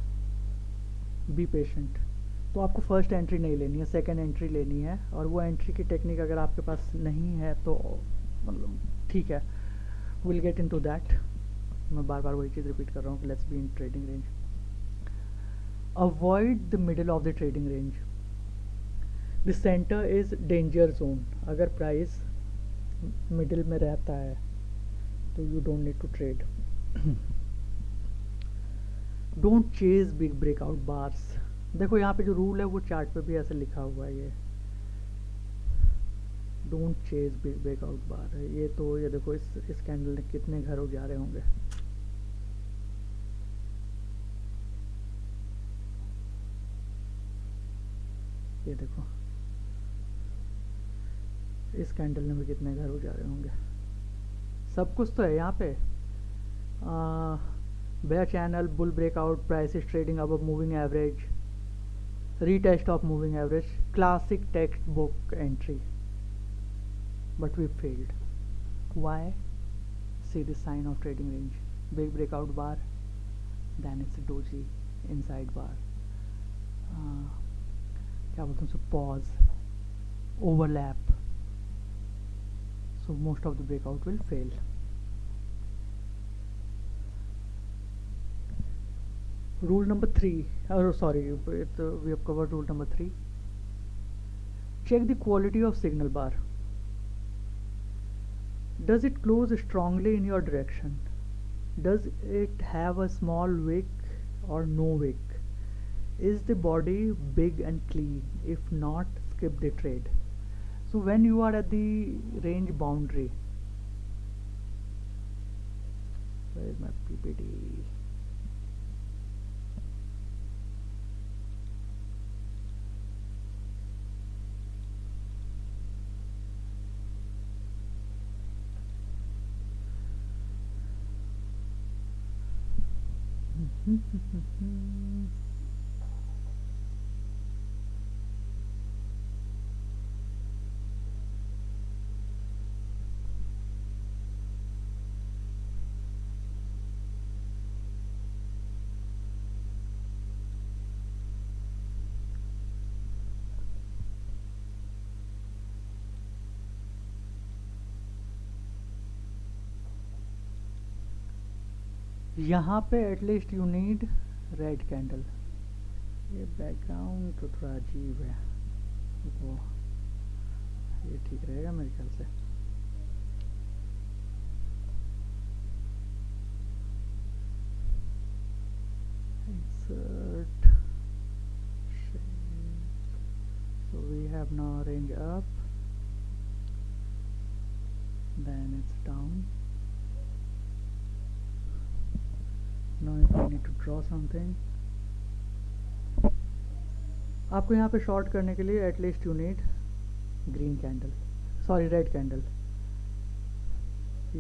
be patient. तो आपको फर्स्ट एंट्री नहीं लेनी है, सेकंड एंट्री लेनी है, और वो एंट्री की टेक्निक अगर आपके पास नहीं है तो मतलब ठीक है, विल गेट इनटू दैट। मैं बार बार वही चीज़ रिपीट कर रहा हूँ कि let's be in trading range. Avoid the middle of the trading range. The center is danger zone. अगर प्राइस मिडिल में रहता है तो you don't need to trade. Don't chase big breakout bars. देखो यहाँ पे जो रूल है वो चार्ट पे भी ऐसे लिखा हुआ है, ये डोंट चेज बिग ब्रेकआउट बार है। ये तो ये देखो इस कैंडल ने कितने घर उजारे होंगे। ये देखो इस कैंडल ने भी कितने घर उजारे होंगे। सब कुछ तो है यहाँ पे। Bear channel, bull breakout, price is trading above moving average, retest of moving average, classic textbook entry, but we failed. Why? See the sign of trading range, big breakout bar, then it's a doji inside bar, क्या बोलते हैं, pause, overlap, so most of the breakout will fail. Rule number 3, sorry, we have covered rule number 3. Check the quality of signal bar. Does it close strongly in your direction? Does it have a small wick or no wick? Is the body big and clean? If not, skip the trade. So when you are at the range boundary, where is my PPT? यहाँ पे at least you need red candle. ये background तो थोड़ा अजीब है, वो ये ठीक रहेगा मेरे ख्याल से. Insert shape. So we have now range up, then it's down. Now if I need to draw something, आपको यहाँ पे शॉर्ट करने के लिए at least you need green candle, sorry red candle.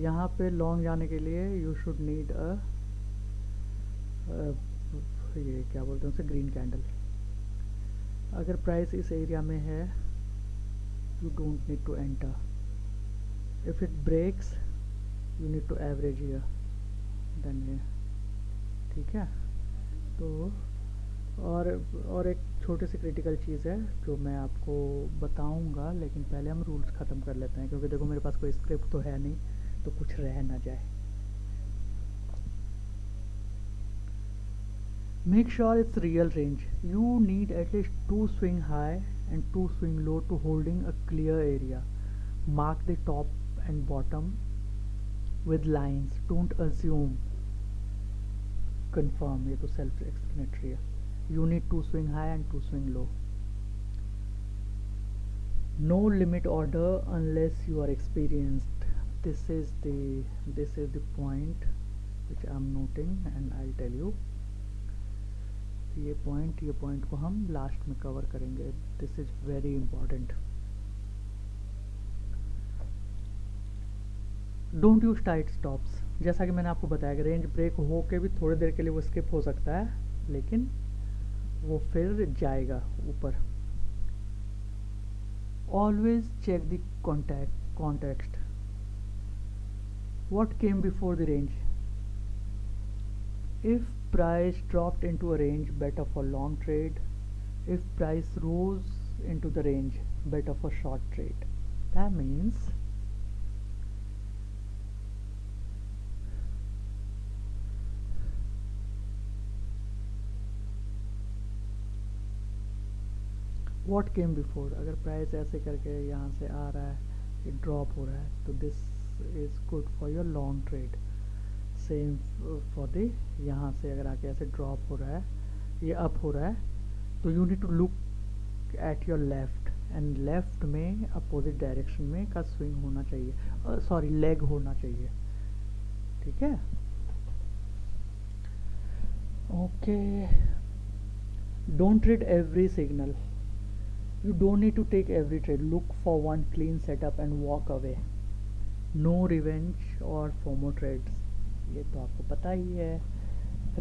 यहाँ पे लॉन्ग जाने के लिए यू शुड नीड ये क्या बोलते हैं उसे, ग्रीन कैंडल. अगर प्राइस इस एरिया में है, you don't need to enter. If it breaks you need to average here, then ये ठीक है. तो और एक छोटी सी क्रिटिकल चीज़ है जो मैं आपको बताऊंगा, लेकिन पहले हम रूल्स ख़त्म कर लेते हैं, क्योंकि देखो मेरे पास कोई स्क्रिप्ट तो है नहीं, तो कुछ रह ना जाए. Make sure it's real range. You need at least 2 swing high and 2 swing low to holding a clear area. Mark the top and bottom with lines. Don't assume. Confirm. ये तो self explanatory है. You need 2 swing high and 2 swing low. No limit order unless you are experienced. This is the point which I am noting, and I'll tell you. ये point को हम last में cover करेंगे. This is very important. Don't use tight stops. जैसा कि मैंने आपको बताया कि रेंज ब्रेक हो के भी थोड़ी देर के लिए वो स्किप हो सकता है, लेकिन वो फिर जाएगा ऊपर. Always check the context. What came before the range. If price dropped into a range, better for long trade. If price rose into the range, better for short trade. That means what came before. अगर price ऐसे करके यहाँ से आ रहा है, ये drop हो रहा है, तो this is good for your long trade. Same for the, यहाँ से अगर आके ऐसे ड्रॉप हो रहा है, ये अप हो रहा है, तो you need to look at your left, and left में अपोजिट डायरेक्शन में का स्विंग होना चाहिए, सॉरी लेग होना चाहिए. ठीक है, okay. Don't trade every signal. You don't need to take every trade. Look for one clean setup and walk away. No revenge or FOMO trades. ये तो आपको पता ही है.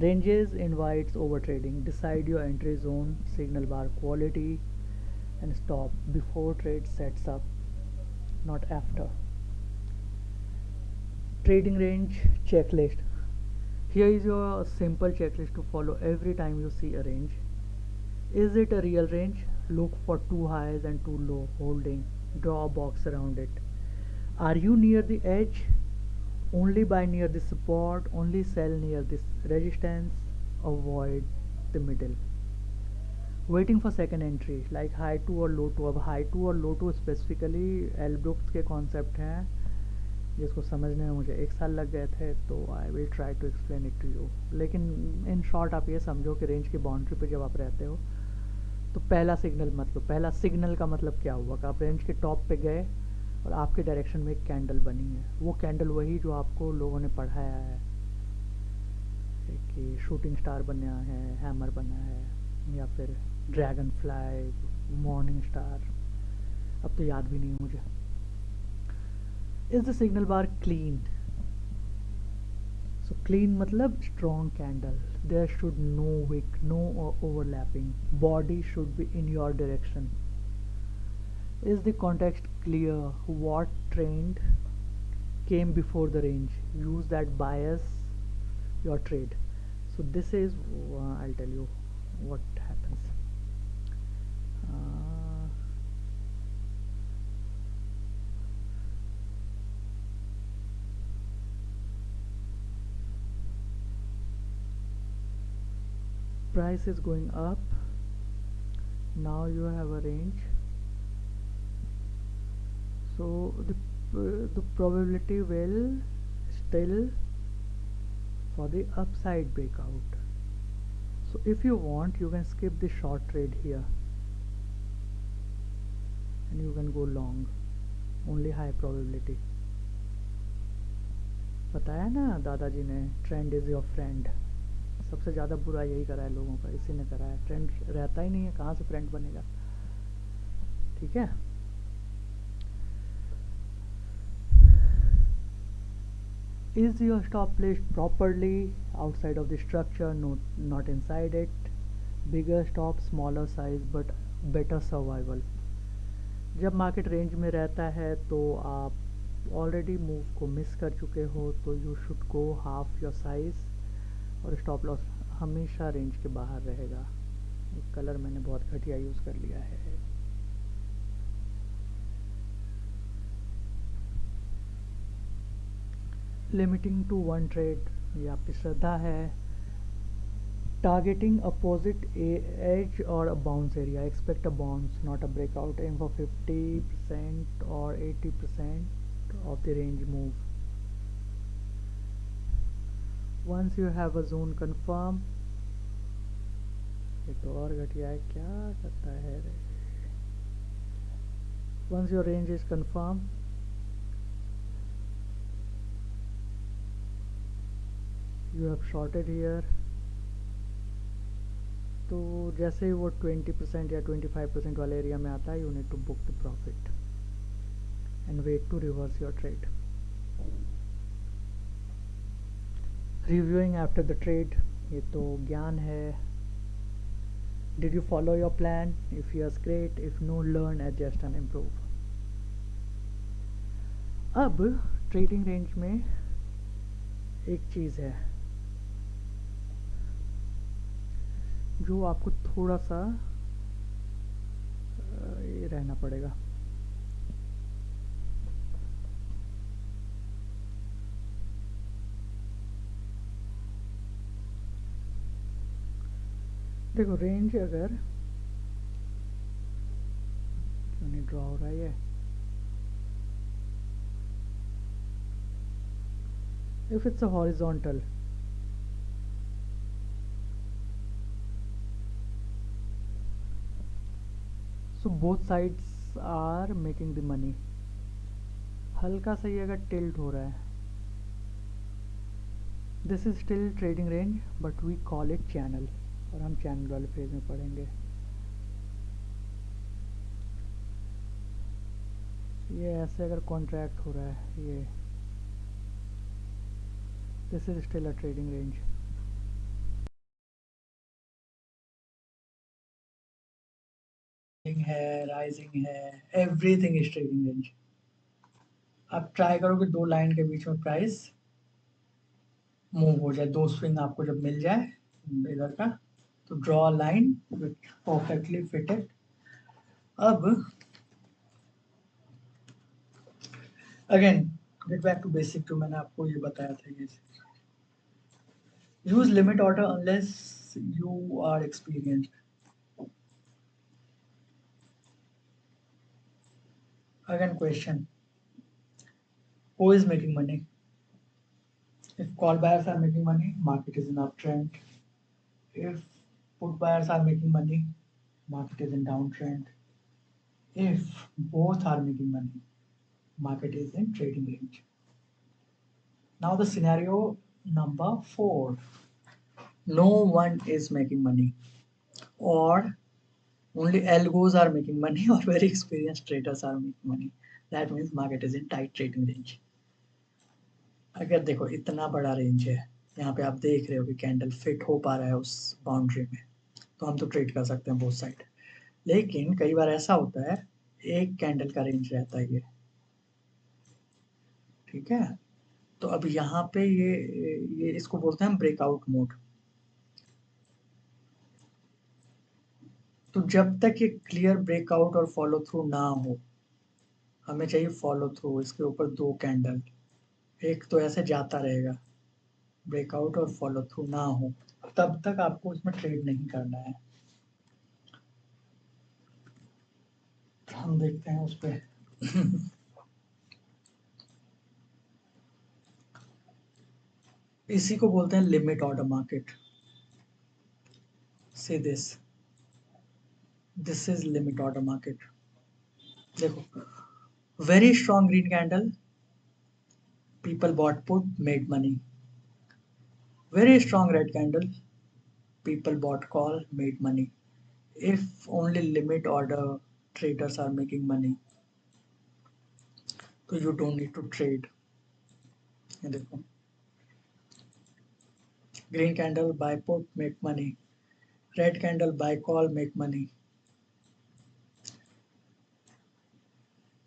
Ranges invites over trading. Decide your entry zone, signal bar quality, and stop before trade sets up, not after. Trading range checklist. Here is your simple checklist to follow every time you see a range. Is it a real range? Look for 2 highs and 2 low holding. Draw a box around it. Are you near the edge? Only buy near the support. Only sell near this resistance. Avoid the middle. Waiting for second entry like high 2 और low 2. अब high 2 और low 2 specifically L brooks के concept हैं जिसको समझने में मुझे 1 साल लग गए थे, तो I will try to explain it to you. लेकिन इन शॉर्ट आप ये समझो कि रेंज की बाउंड्री पे जब आप रहते हो तो पहला सिग्नल मत लो। पहला सिग्नल का मतलब क्या हुआ कि आप रेंज के टॉप पे गए और आपके डायरेक्शन में एक कैंडल बनी है। वो कैंडल वही जो आपको लोगों ने पढ़ाया है कि शूटिंग स्टार बना है, हैमर बना है, या फिर ड्रैगन फ्लाई, मॉर्निंग स्टार, अब तो याद भी नहीं है मुझे। Is the signal bar clean? So clean मतलब strong candle, there should no wick, no overlapping, body should be in your direction. Is the context clear? What trend came before the range? Use that bias your trade. So this is I'll tell you what happens. Uh, Price is going up. Now you have a range. So the probability will still for the upside breakout. So if you want, you can skip the short trade here and you can go long. Only high probability. बताया ना दादाजी ने, trend is your friend. सबसे ज़्यादा बुरा यही करा है लोगों का, इसी ने करा है। ट्रेंड रहता ही नहीं है, कहाँ से फ्रेंड बनेगा? ठीक है। Is your stop placed properly outside of the structure, no, not inside it? Bigger stop, smaller size, but better survival. जब मार्केट रेंज में रहता है तो आप ऑलरेडी मूव को मिस कर चुके हो, तो you should go half your size, और स्टॉप लॉस हमेशा रेंज के बाहर रहेगा। एक कलर मैंने बहुत घटिया यूज़ कर लिया है। लिमिटिंग टू वन ट्रेड, ये आपकी श्रद्धा है। टारगेटिंग अपोजिट एज और bounce area, expect a bounce not a breakout, aim for 50% और 80% of the range move. Once you have a zone confirm, ये तो और घटिया है, क्या करता है रे। Once your range is confirm, you have shorted here, तो जैसे ही वो 20% या 25% वाले एरिया में आता है, you need to book the profit and wait to reverse your trade. Reviewing after the trade, ये तो ज्ञान है। Did you follow your plan? If yes great, if no learn, adjust and improve. अब trading range में एक चीज़ है जो आपको थोड़ा सा ये रहना पड़ेगा। देखो रेंज अगर क्यों नहीं ड्रॉ हो रहा है ये, if it's a horizontal, so both sides are making the money। हल्का सा ये अगर टिल्ट हो रहा है, this is still trading range but we call it channel, और हम चैनल वाले फेज में पढ़ेंगे। ये ऐसे अगर कॉन्ट्रैक्ट हो रहा है, ये this is still a trading range. है, राइजिंग है, एवरीथिंग इज ट्रेडिंग रेंज। आप ट्राई करो कि दो लाइन के बीच में प्राइस मूव हो जाए, दो स्विंग आपको जब मिल जाए इधर का, तो draw line which perfectly fitted. अब again get back to basic, जो मैंने आपको ये बताया था, ये use limit order unless you are experienced. Again question, who is making money? If call buyers are making money, market is in uptrend. If put buyers are making money, market is in downtrend. If both are making money, market is in trading range. Now the scenario number 4. No one is making money, or only algos are making money, or very experienced traders are making money. That means market is in tight trading range. अगर देखो इतना बड़ा range है, यहाँ पे आप देख रहे हो कि कैंडल फिट हो पा रहा है उस बाउंड्री में, तो हम तो ट्रेड कर सकते हैं बोथ साइड। लेकिन कई बार ऐसा होता है, एक कैंडल का रेंज रहता है ये, ठीक है। तो अब यहाँ पे ये इसको बोलते हैं ब्रेकआउट मोड। तो जब तक ये क्लियर ब्रेकआउट और फॉलो थ्रू ना हो, हमें चाहिए फॉलो थ्रू। इसके ऊपर 2 कैंडल, एक तो ऐसे जाता रहेगा, ब्रेकआउट और फॉलो थ्रू ना हो, तब तक आपको इसमें ट्रेड नहीं करना है। हम देखते हैं उस पर। इसी को बोलते हैं limit order market. Say this is limit order market. देखो, very strong green candle, people bought put, made money. Very strong red candle, people bought call, made money. If only limit order traders are making money, so you don't need to trade. ये देखो, green candle buy put, make money. Red candle buy call, make money.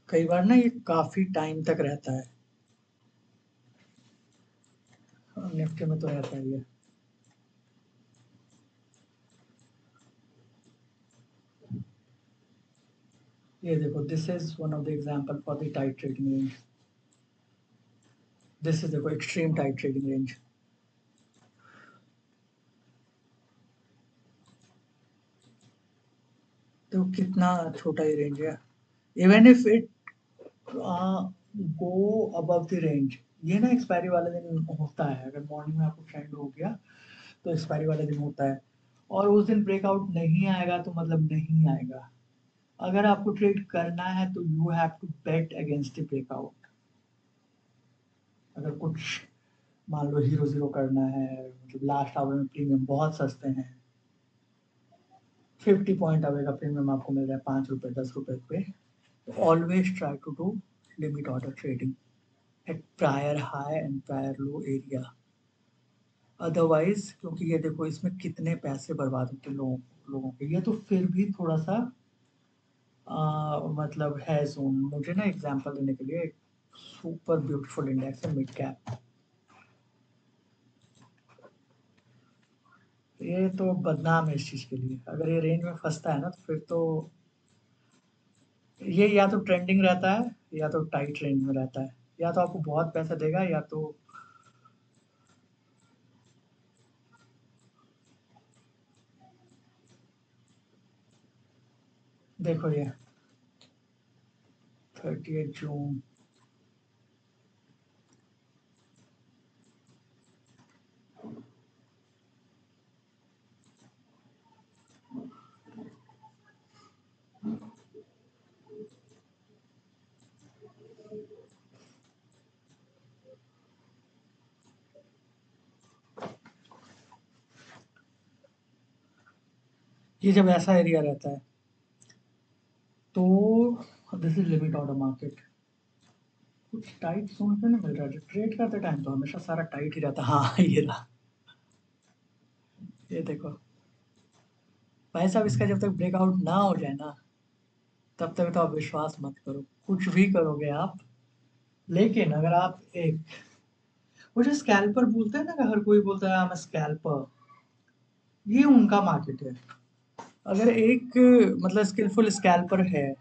कई बार ना ये काफी time तक रहता है, Nifty में तो रहता ही है। ये देखो, this is one of the example for the tight trading range. This is देखो एक्सट्रीम टाइट ट्रेडिंग रेंज। तो कितना छोटा ये रेंज है। Even if it go above the range, ये ना एक्सपायरी वाले दिन होता है। अगर मॉर्निंग में आपको ट्रेंड हो गया तो एक्सपायरी वाले दिन होता है, और उस दिन ब्रेकआउट नहीं आएगा तो मतलब नहीं आएगा। अगर आपको ट्रेड करना है तो you have to bet against the breakout. अगर कुछ मान लो हीरो जीरो करना है, मतलब लास्ट आवर में प्रीमियम बहुत सस्ते हैं, 50 पॉइंट आवे का प्रीमियम आपको मिल रहा है 5 रुपए 10 रुपए पे, तो always try to do limit order trading at prior high and prior low area. Otherwise, क्योंकि ये देखो इसमें कितने पैसे बर्बाद होते हैं लोगों के। ये तो फिर भी थोड़ा सा मतलब है जोन। मुझे ना एग्जांपल देने के लिए एक सुपर ब्यूटीफुल इंडेक्स है मिड कैप, ये तो बदनाम है इस चीज के लिए। अगर ये रेंज में फंसता है ना तो फिर तो ये या तो ट्रेंडिंग रहता है या तो टाइट रेंज में रहता है, या तो आपको बहुत पैसा देगा या तो देखो ये 30 जून, ये जब ऐसा एरिया रहता है तो this is limit order market. कुछ टाइट जोन पे नहीं मिल रहा है। ट्रेड करते टाइम तो हमेशा सारा टाइट ही रहता है। हाँ ये रहा, ये देखो भाई साहब, इसका जब तक ब्रेकआउट ना हो जाए ना, तब तक तो आप विश्वास मत करो, कुछ भी करोगे आप। लेकिन अगर आप एक, वो जो स्कैल्पर बोलते हैं ना, कि हर कोई बोलता है आई एम स्कैल्पर, ये उनका मार्केट है। अगर एक मतलब स्किलफुल स्कैल्पर है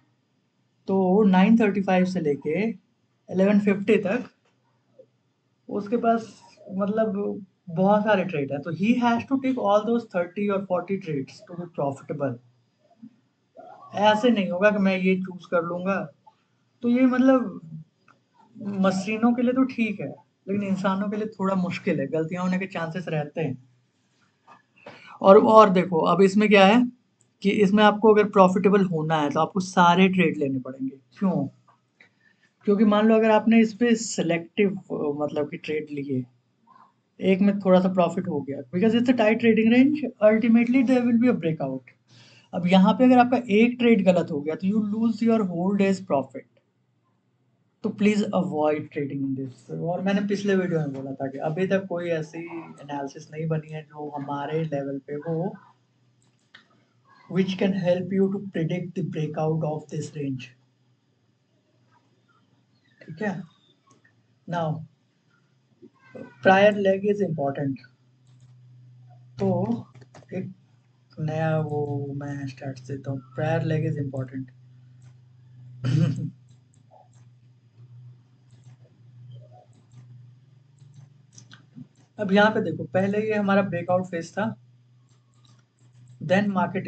तो 9:35 से लेके 11:50 तक उसके पास मतलब बहुत सारे ट्रेड है, तो he has to take all those 30 और 40 ट्रेड्स टू बी प्रॉफिटेबल। ऐसे नहीं होगा कि मैं ये चूज कर लूंगा। तो ये मतलब मशीनों के लिए तो ठीक है, लेकिन इंसानों के लिए थोड़ा मुश्किल है, गलतियां होने के चांसेस रहते हैं। और देखो अब इसमें क्या है कि इसमें आपको अगर प्रॉफिटेबल होना है तो आपको सारे ट्रेड लेने पड़ेंगे। क्यों? क्योंकि मान लो अगर आपने इस पे सिलेक्टिव मतलब कि ट्रेड लिए, एक में थोड़ा सा प्रॉफिट हो गया because it's a tight trading range, ultimately there will be a breakout. अब यहाँ पे अगर आपका एक ट्रेड गलत हो गया तो you lose your whole day's profit. तो please avoid trading in this. और मैंने पिछले वीडियो में बोला था कि अभी तक कोई ऐसी एनालिसिस नहीं बनी है जो हमारे लेवल पे हो which can help you to predict the breakout of this range। ठीक है। Now prior leg is important. तो एक नया वो मैं स्टार्ट देता हूँ, प्रायर लेग इज इम्पोर्टेंट। अब यहाँ पे देखो, पहले ये हमारा ब्रेकआउट फेज था, then market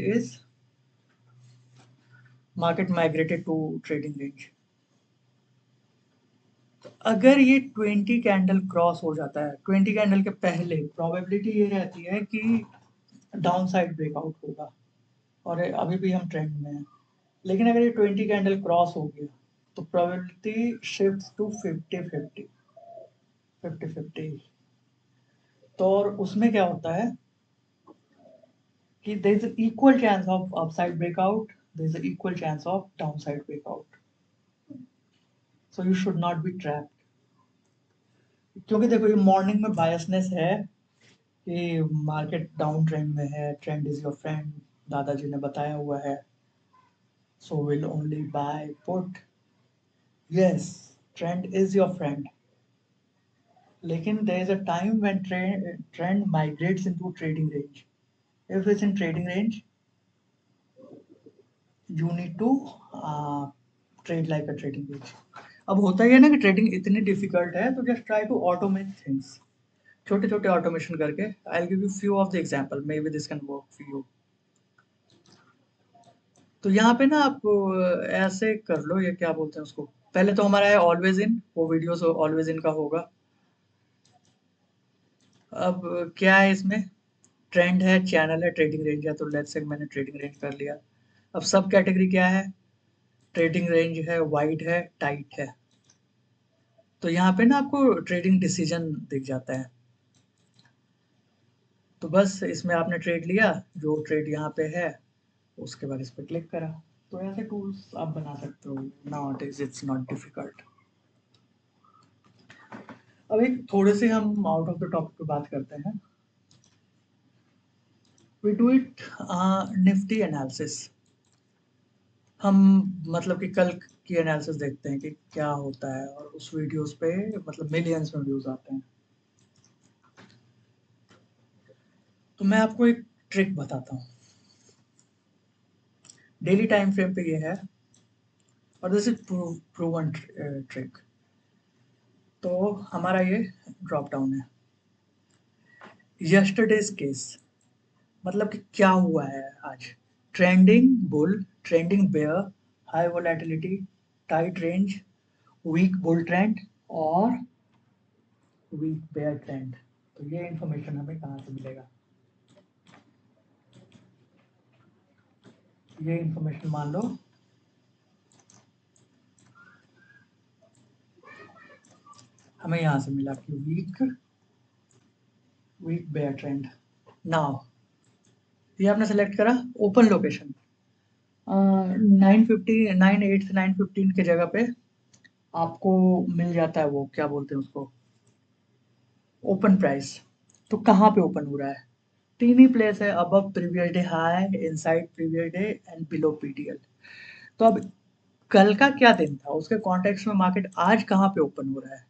migrated to trading range. अगर ये 20 कैंडल क्रॉस हो जाता है, 20 कैंडल के पहले प्रोबेबिलिटी ये रहती है कि डाउन साइड ब्रेकआउट होगा, और अभी भी हम ट्रेंड में हैं। लेकिन अगर ये 20 कैंडल क्रॉस हो गया तो प्रोबेबिलिटी शिफ्ट टू 50-50। तो और उसमें क्या होता है कि there is equal chance of upside breakout, there is equal chance of downside breakout. So you should not be trapped. क्योंकि देखो ये मॉर्निंग में बायसनेस है कि मार्केट डाउन ट्रेंड में है, ट्रेंड इज योर फ्रेंड, दादाजी ने बताया हुआ है, so will only buy put. Yes, trend is your friend, लेकिन there is a time when trend migrates into trading range. If it's in trading range, you need to trade like a trading range। अब होता ही है ना कि trading इतनी difficult है, तो just try to automate things, छोटे छोटे ऑटोमेशन करके। I will give you few of the example, maybe this can work for you. तो यहाँ पे ना आप ऐसे कर लो, ये क्या बोलते हैं उसको, पहले तो हमारा है ऑलवेज इन, वो वीडियोस ऑलवेज इन का होगा। अब क्या है इसमें, ट्रेंड है, चैनल है, ट्रेडिंग रेंज है, तो लेट्स से मैंने ट्रेडिंग रेंज कर लिया। अब सब कैटेगरी क्या है, ट्रेडिंग रेंज है, वाइड है, टाइट है। तो यहाँ पे ना आपको ट्रेडिंग डिसीजन दिख जाता है। तो बस इसमें आपने ट्रेड लिया, जो ट्रेड यहाँ पे है उसके बाद इस पर क्लिक करा। तो ऐसे टूल्स आप बना सकते हो, not is it's not difficult. अब एक थोड़े से हम आउट ऑफ द टॉपिक पे बात करते हैं। We do it Nifty analysis. हम मतलब कि कल की एनालिसिस देखते हैं कि क्या होता है, और उस वीडियोस पे मतलब मिलियंस में व्यूज आते हैं। तो मैं आपको एक ट्रिक बताता हूँ, डेली टाइम फ्रेम पे ये है, और दिस इज प्रूवन ट्रिक। तो हमारा ये ड्रॉप डाउन है, यस्टरडेज केस, मतलब कि क्या हुआ है आज, trending bull, trending bear, high volatility, tight range, weak bull trend और वीक बेयर ट्रेंड। तो ये इंफॉर्मेशन हमें कहाँ से मिलेगा, ये इंफॉर्मेशन मान लो हमें यहाँ से मिला कि वीक बेयर ट्रेंड। नाउ ये आपने सेलेक्ट करा, ओपन लोकेशन 950, 9/8 से 9/15 की जगह पे आपको मिल जाता है, वो क्या बोलते हैं उसको, ओपन प्राइस। तो कहाँ पे ओपन हो रहा है, तीन ही प्लेस है, above previous day high, inside previous day and below PTL. तो अब कल का क्या दिन था, उसके कॉन्टेक्स्ट में मार्केट आज कहाँ पे ओपन हो रहा है,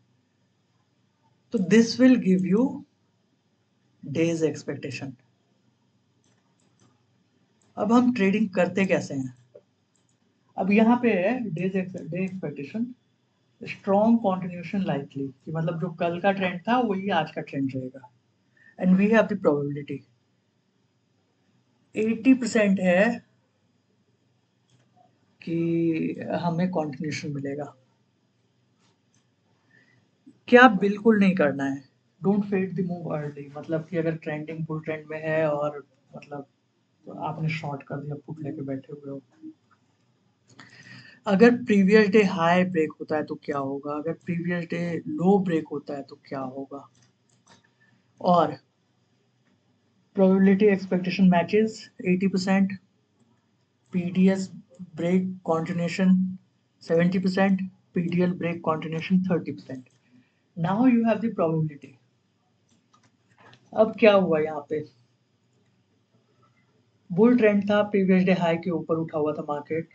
तो this will give you days expectation. अब हम ट्रेडिंग करते कैसे हैं, अब यहाँ पे है day expectation, strong continuation likely, कि मतलब जो कल का ट्रेंड था वही आज का ट्रेंड रहेगा, and we have the probability 80% है कि हमें कॉन्टिन्यूशन मिलेगा। क्या बिल्कुल नहीं करना है, don't fade the move early. मतलब कि अगर ट्रेंडिंग बुल ट्रेंड में है और मतलब तो आपने शॉर्ट कर दिया, पुट लेके बैठे हुए हो। अगर प्रीवियस डे हाई ब्रेक होता है तो क्या होगा, अगर प्रीवियस डे लो ब्रेक होता है तो क्या होगा, और probability expectation matches 80%, PDS break continuation 70%, PDL break continuation 30%। Now you have the probability. अब क्या हुआ यहाँ पे, बुल ट्रेंड था, प्रीवियस डे हाई के ऊपर उठा हुआ था market,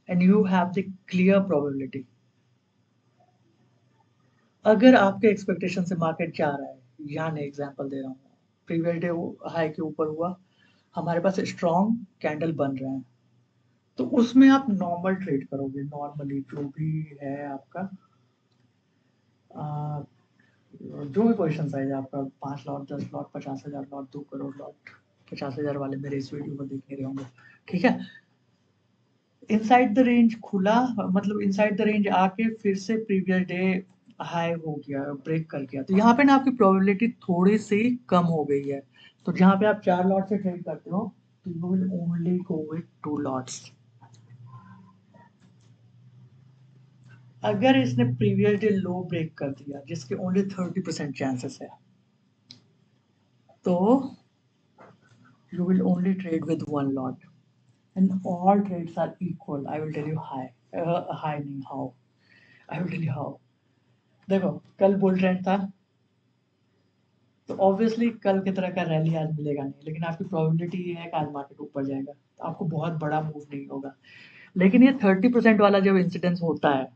and you have the clear probability. अगर आपके एक्सपेक्टेशन से मार्केट जा रहा है, यहाँ एग्जांपल दे रहा हूँ, प्रीवियस डे हाई के ऊपर हुआ, हमारे पास स्ट्रॉन्ग कैंडल बन रहे हैं, तो उसमें आप नॉर्मल ट्रेड करोगे, नॉर्मली जो भी है आपका आ, जो भी पोजीशन साइज है आपका, 5 lot, 10 lot, 50,000 lot, 2 crore lot, 50,000 वाले मेरे इस वीडियो को देख नहीं रहे होंगे, ठीक है। इनसाइड द रेंज खुला, मतलब इनसाइड द रेंज आके फिर से प्रीवियस डे हाई हो गया, ब्रेक कर गया, तो यहाँ पे ना आपकी प्रोबेबिलिटी थोड़ी सी कम हो गई है। तो जहाँ पे आप 4 लॉट से ट्रेड करते हो, तो you will only go with 2 lots. अगर इसने प्रीवियस डे लो ब्रेक कर दिया, जिसके ओनली 30% चांसेस है, तो you will only trade with 1 lot, and all trades are equal. I will tell you high नहीं how, I will tell you how। देखो, कल बुल ट्रेंड था, तो ऑब्वियसली कल की तरह का रैली आज मिलेगा नहीं, लेकिन आपकी प्रोबेबिलिटी ये है कि आज मार्केट ऊपर जाएगा, तो आपको बहुत बड़ा मूव नहीं होगा। लेकिन ये 30% वाला जब इंसिडेंस होता है,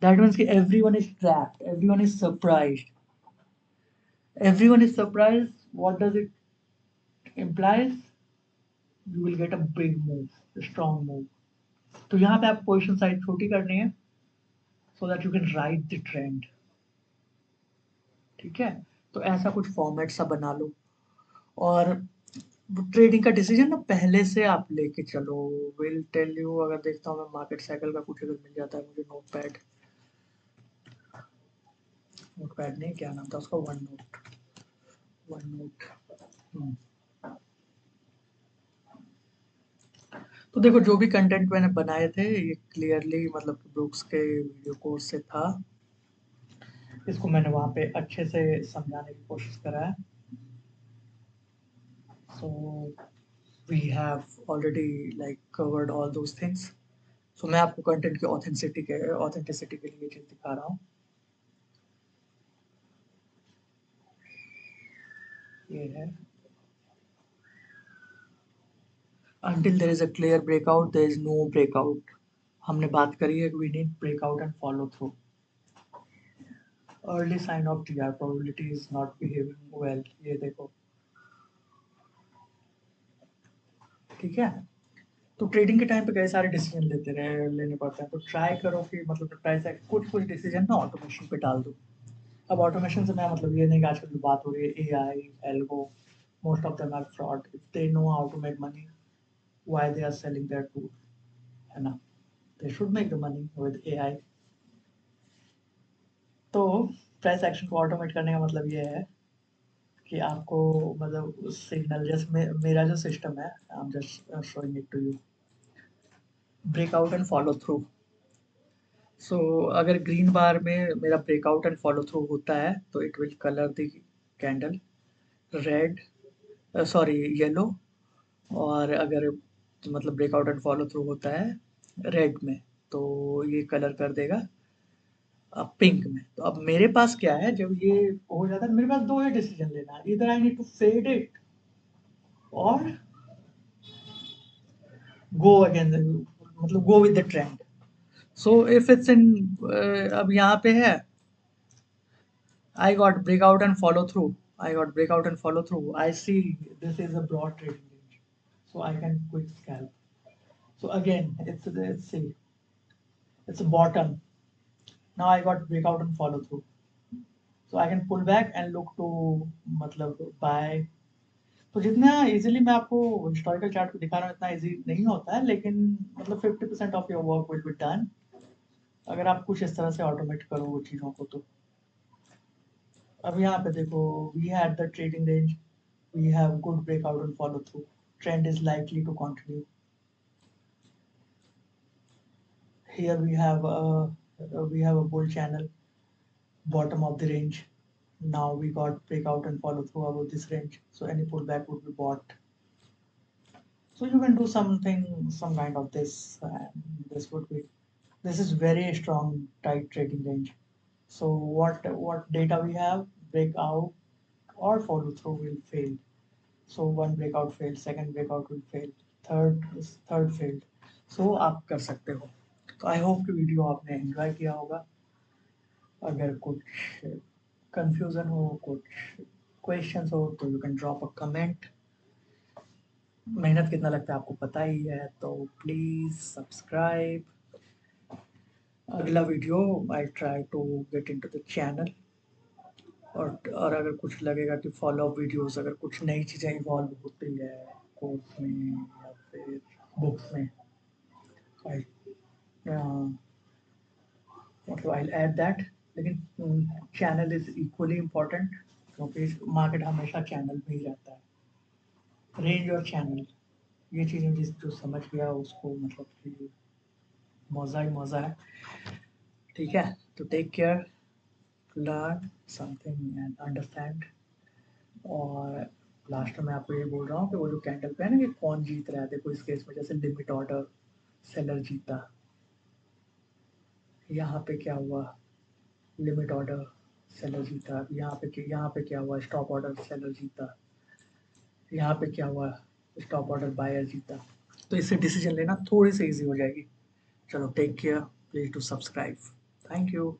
दैट मीन्स कि everyone is trapped, everyone is surprised, everyone is surprised. What does it implies? You will get a big move, a strong move। तो यहाँ पे आप पोजीशन साइज छोटी करनी है, so that you can ride the trend, ठीक है। तो ऐसा कुछ फॉर्मेट सा बना लो, और ट्रेडिंग का डिसीजन ना पहले से आप लेके चलो। विल टेल यू, अगर देखता हूँ मैं मार्केट साइकिल का कुछ अगर मिल जाता है मुझे, नोटपैड, नोटपैड नहीं, क्या नाम था उसका, वन नोट, वन नोट। तो देखो, जो भी कंटेंट मैंने बनाए थे ये क्लियरली मतलब ब्रूक्स के वीडियो कोर्स से था, इसको मैंने वहाँ पे अच्छे से समझाने की कोशिश करा है। So we have already like covered all those things. So मैं आपको कंटेंट की ऑथेंटिसिटी के लिए चीज दिखा रहा हूँ। ये है, until there is a clear breakout there is no breakout। हमने बात करी है, we need breakout and follow through। early sign of TR, probability is not behaving well, ये देखो, ठीक है। तो ट्रेडिंग के टाइम पे कई सारे डिसीजन लेने पड़ते हैं, तो ट्राई करो कि मतलब प्राइस कुछ कुछ डिसीजन ना ऑटोमेशन पे डाल दो। अब ऑटोमेशन से मैं मतलब ये नहीं कि आजकल जो बात हो रही है AI, algo, most of them are fraud, if they know how to make money, why they are selling their tool, है ना। They should make the money with AI. तो प्राइस एक्शन को ऑटोमेट करने का मतलब ये है कि आपको मतलब सिग्नल, जैसे मेरा जो सिस्टम है, I am just showing it to you, breakout and follow through. So अगर ग्रीन बार में मेरा ब्रेकआउट एंड फॉलो थ्रू होता है, तो it will colour the candle red, sorry yellow. और अगर मतलब ब्रेकआउट एंड फॉलो थ्रू होता है रेड में, तो ये कलर कर देगा पिंक में। तो अब मेरे पास क्या है, जब ये हो जाता है मेरे पास दो ही डिसीजन लेना है, इधर I need to fade it और गो अगेन, मतलब go with the trend. So if it's in, अब यहाँ पे है I got breakout and follow through. I got breakout and follow through. I see this is a broad trading range, so I can quick scalp. So again, it's see, it's a bottom. Now I got breakout and follow through, so I can pull back and look to मतलब buy। तो जितना easily मैं आपको historical chart को दिखा रहा हूँ, इतना इजी नहीं होता है, लेकिन मतलब 50% of your work will be done अगर आप कुछ इस तरह से ऑटोमेट करो वो चीज़ों को। तो अब यहाँ पे देखो, we had the trading range, we have good breakout and follow through, trend is likely to continue. Here we have a bull channel, bottom of the range. Now we got breakout and follow through above this range, so any pullback would be bought. So you can do something, some kind of this, and this is very strong tight trading range. So what data we have? Breakout or follow through will fail. So one breakout failed, second breakout will fail, third failed. So आप कर सकते हो. तो I hope कि video आपने enjoy किया होगा. अगर कुछ कंफ्यूजन हो, कुछ क्वेश्चंस हो, तो you can drop a comment. मेहनत कितना लगता है आपको पता ही है, तो प्लीज सब्सक्राइब. अगला video I try to get into the channel. और अगर कुछ लगेगा कि फॉलो अप वीडियोस, अगर कुछ नई चीज़ें इवॉल्व होती है कोर्स में या फिर बुक्स में, आई मतलब आई ऐड दैट. लेकिन चैनल इज इक्वली इम्पोर्टेंट, क्योंकि मार्केट हमेशा चैनल में ही रहता है. रेंज और चैनल, ये चीज़ें जो समझ गया उसको मतलब कि मज़ा ही मज़ा है. ठीक है, तो take care, learn something and understand. और लास्ट में आपको ये बोल रहा हूँ कि वो जो कैंडल पे है ना कि कौन जीत रहा है, देखो इस केस में जैसे लिमिट ऑर्डर सेलर जीता. यहाँ पे क्या हुआ? लिमिट ऑर्डर सेलर जीता. यहाँ पे क्या हुआ? स्टॉप ऑर्डर सेलर जीता. यहाँ पे क्या हुआ? स्टॉप ऑर्डर बायर जीता. तो इससे डिसीजन लेना थोड़ी सी ईजी हो जाएगी. चलो take care, please to subscribe. Thank you.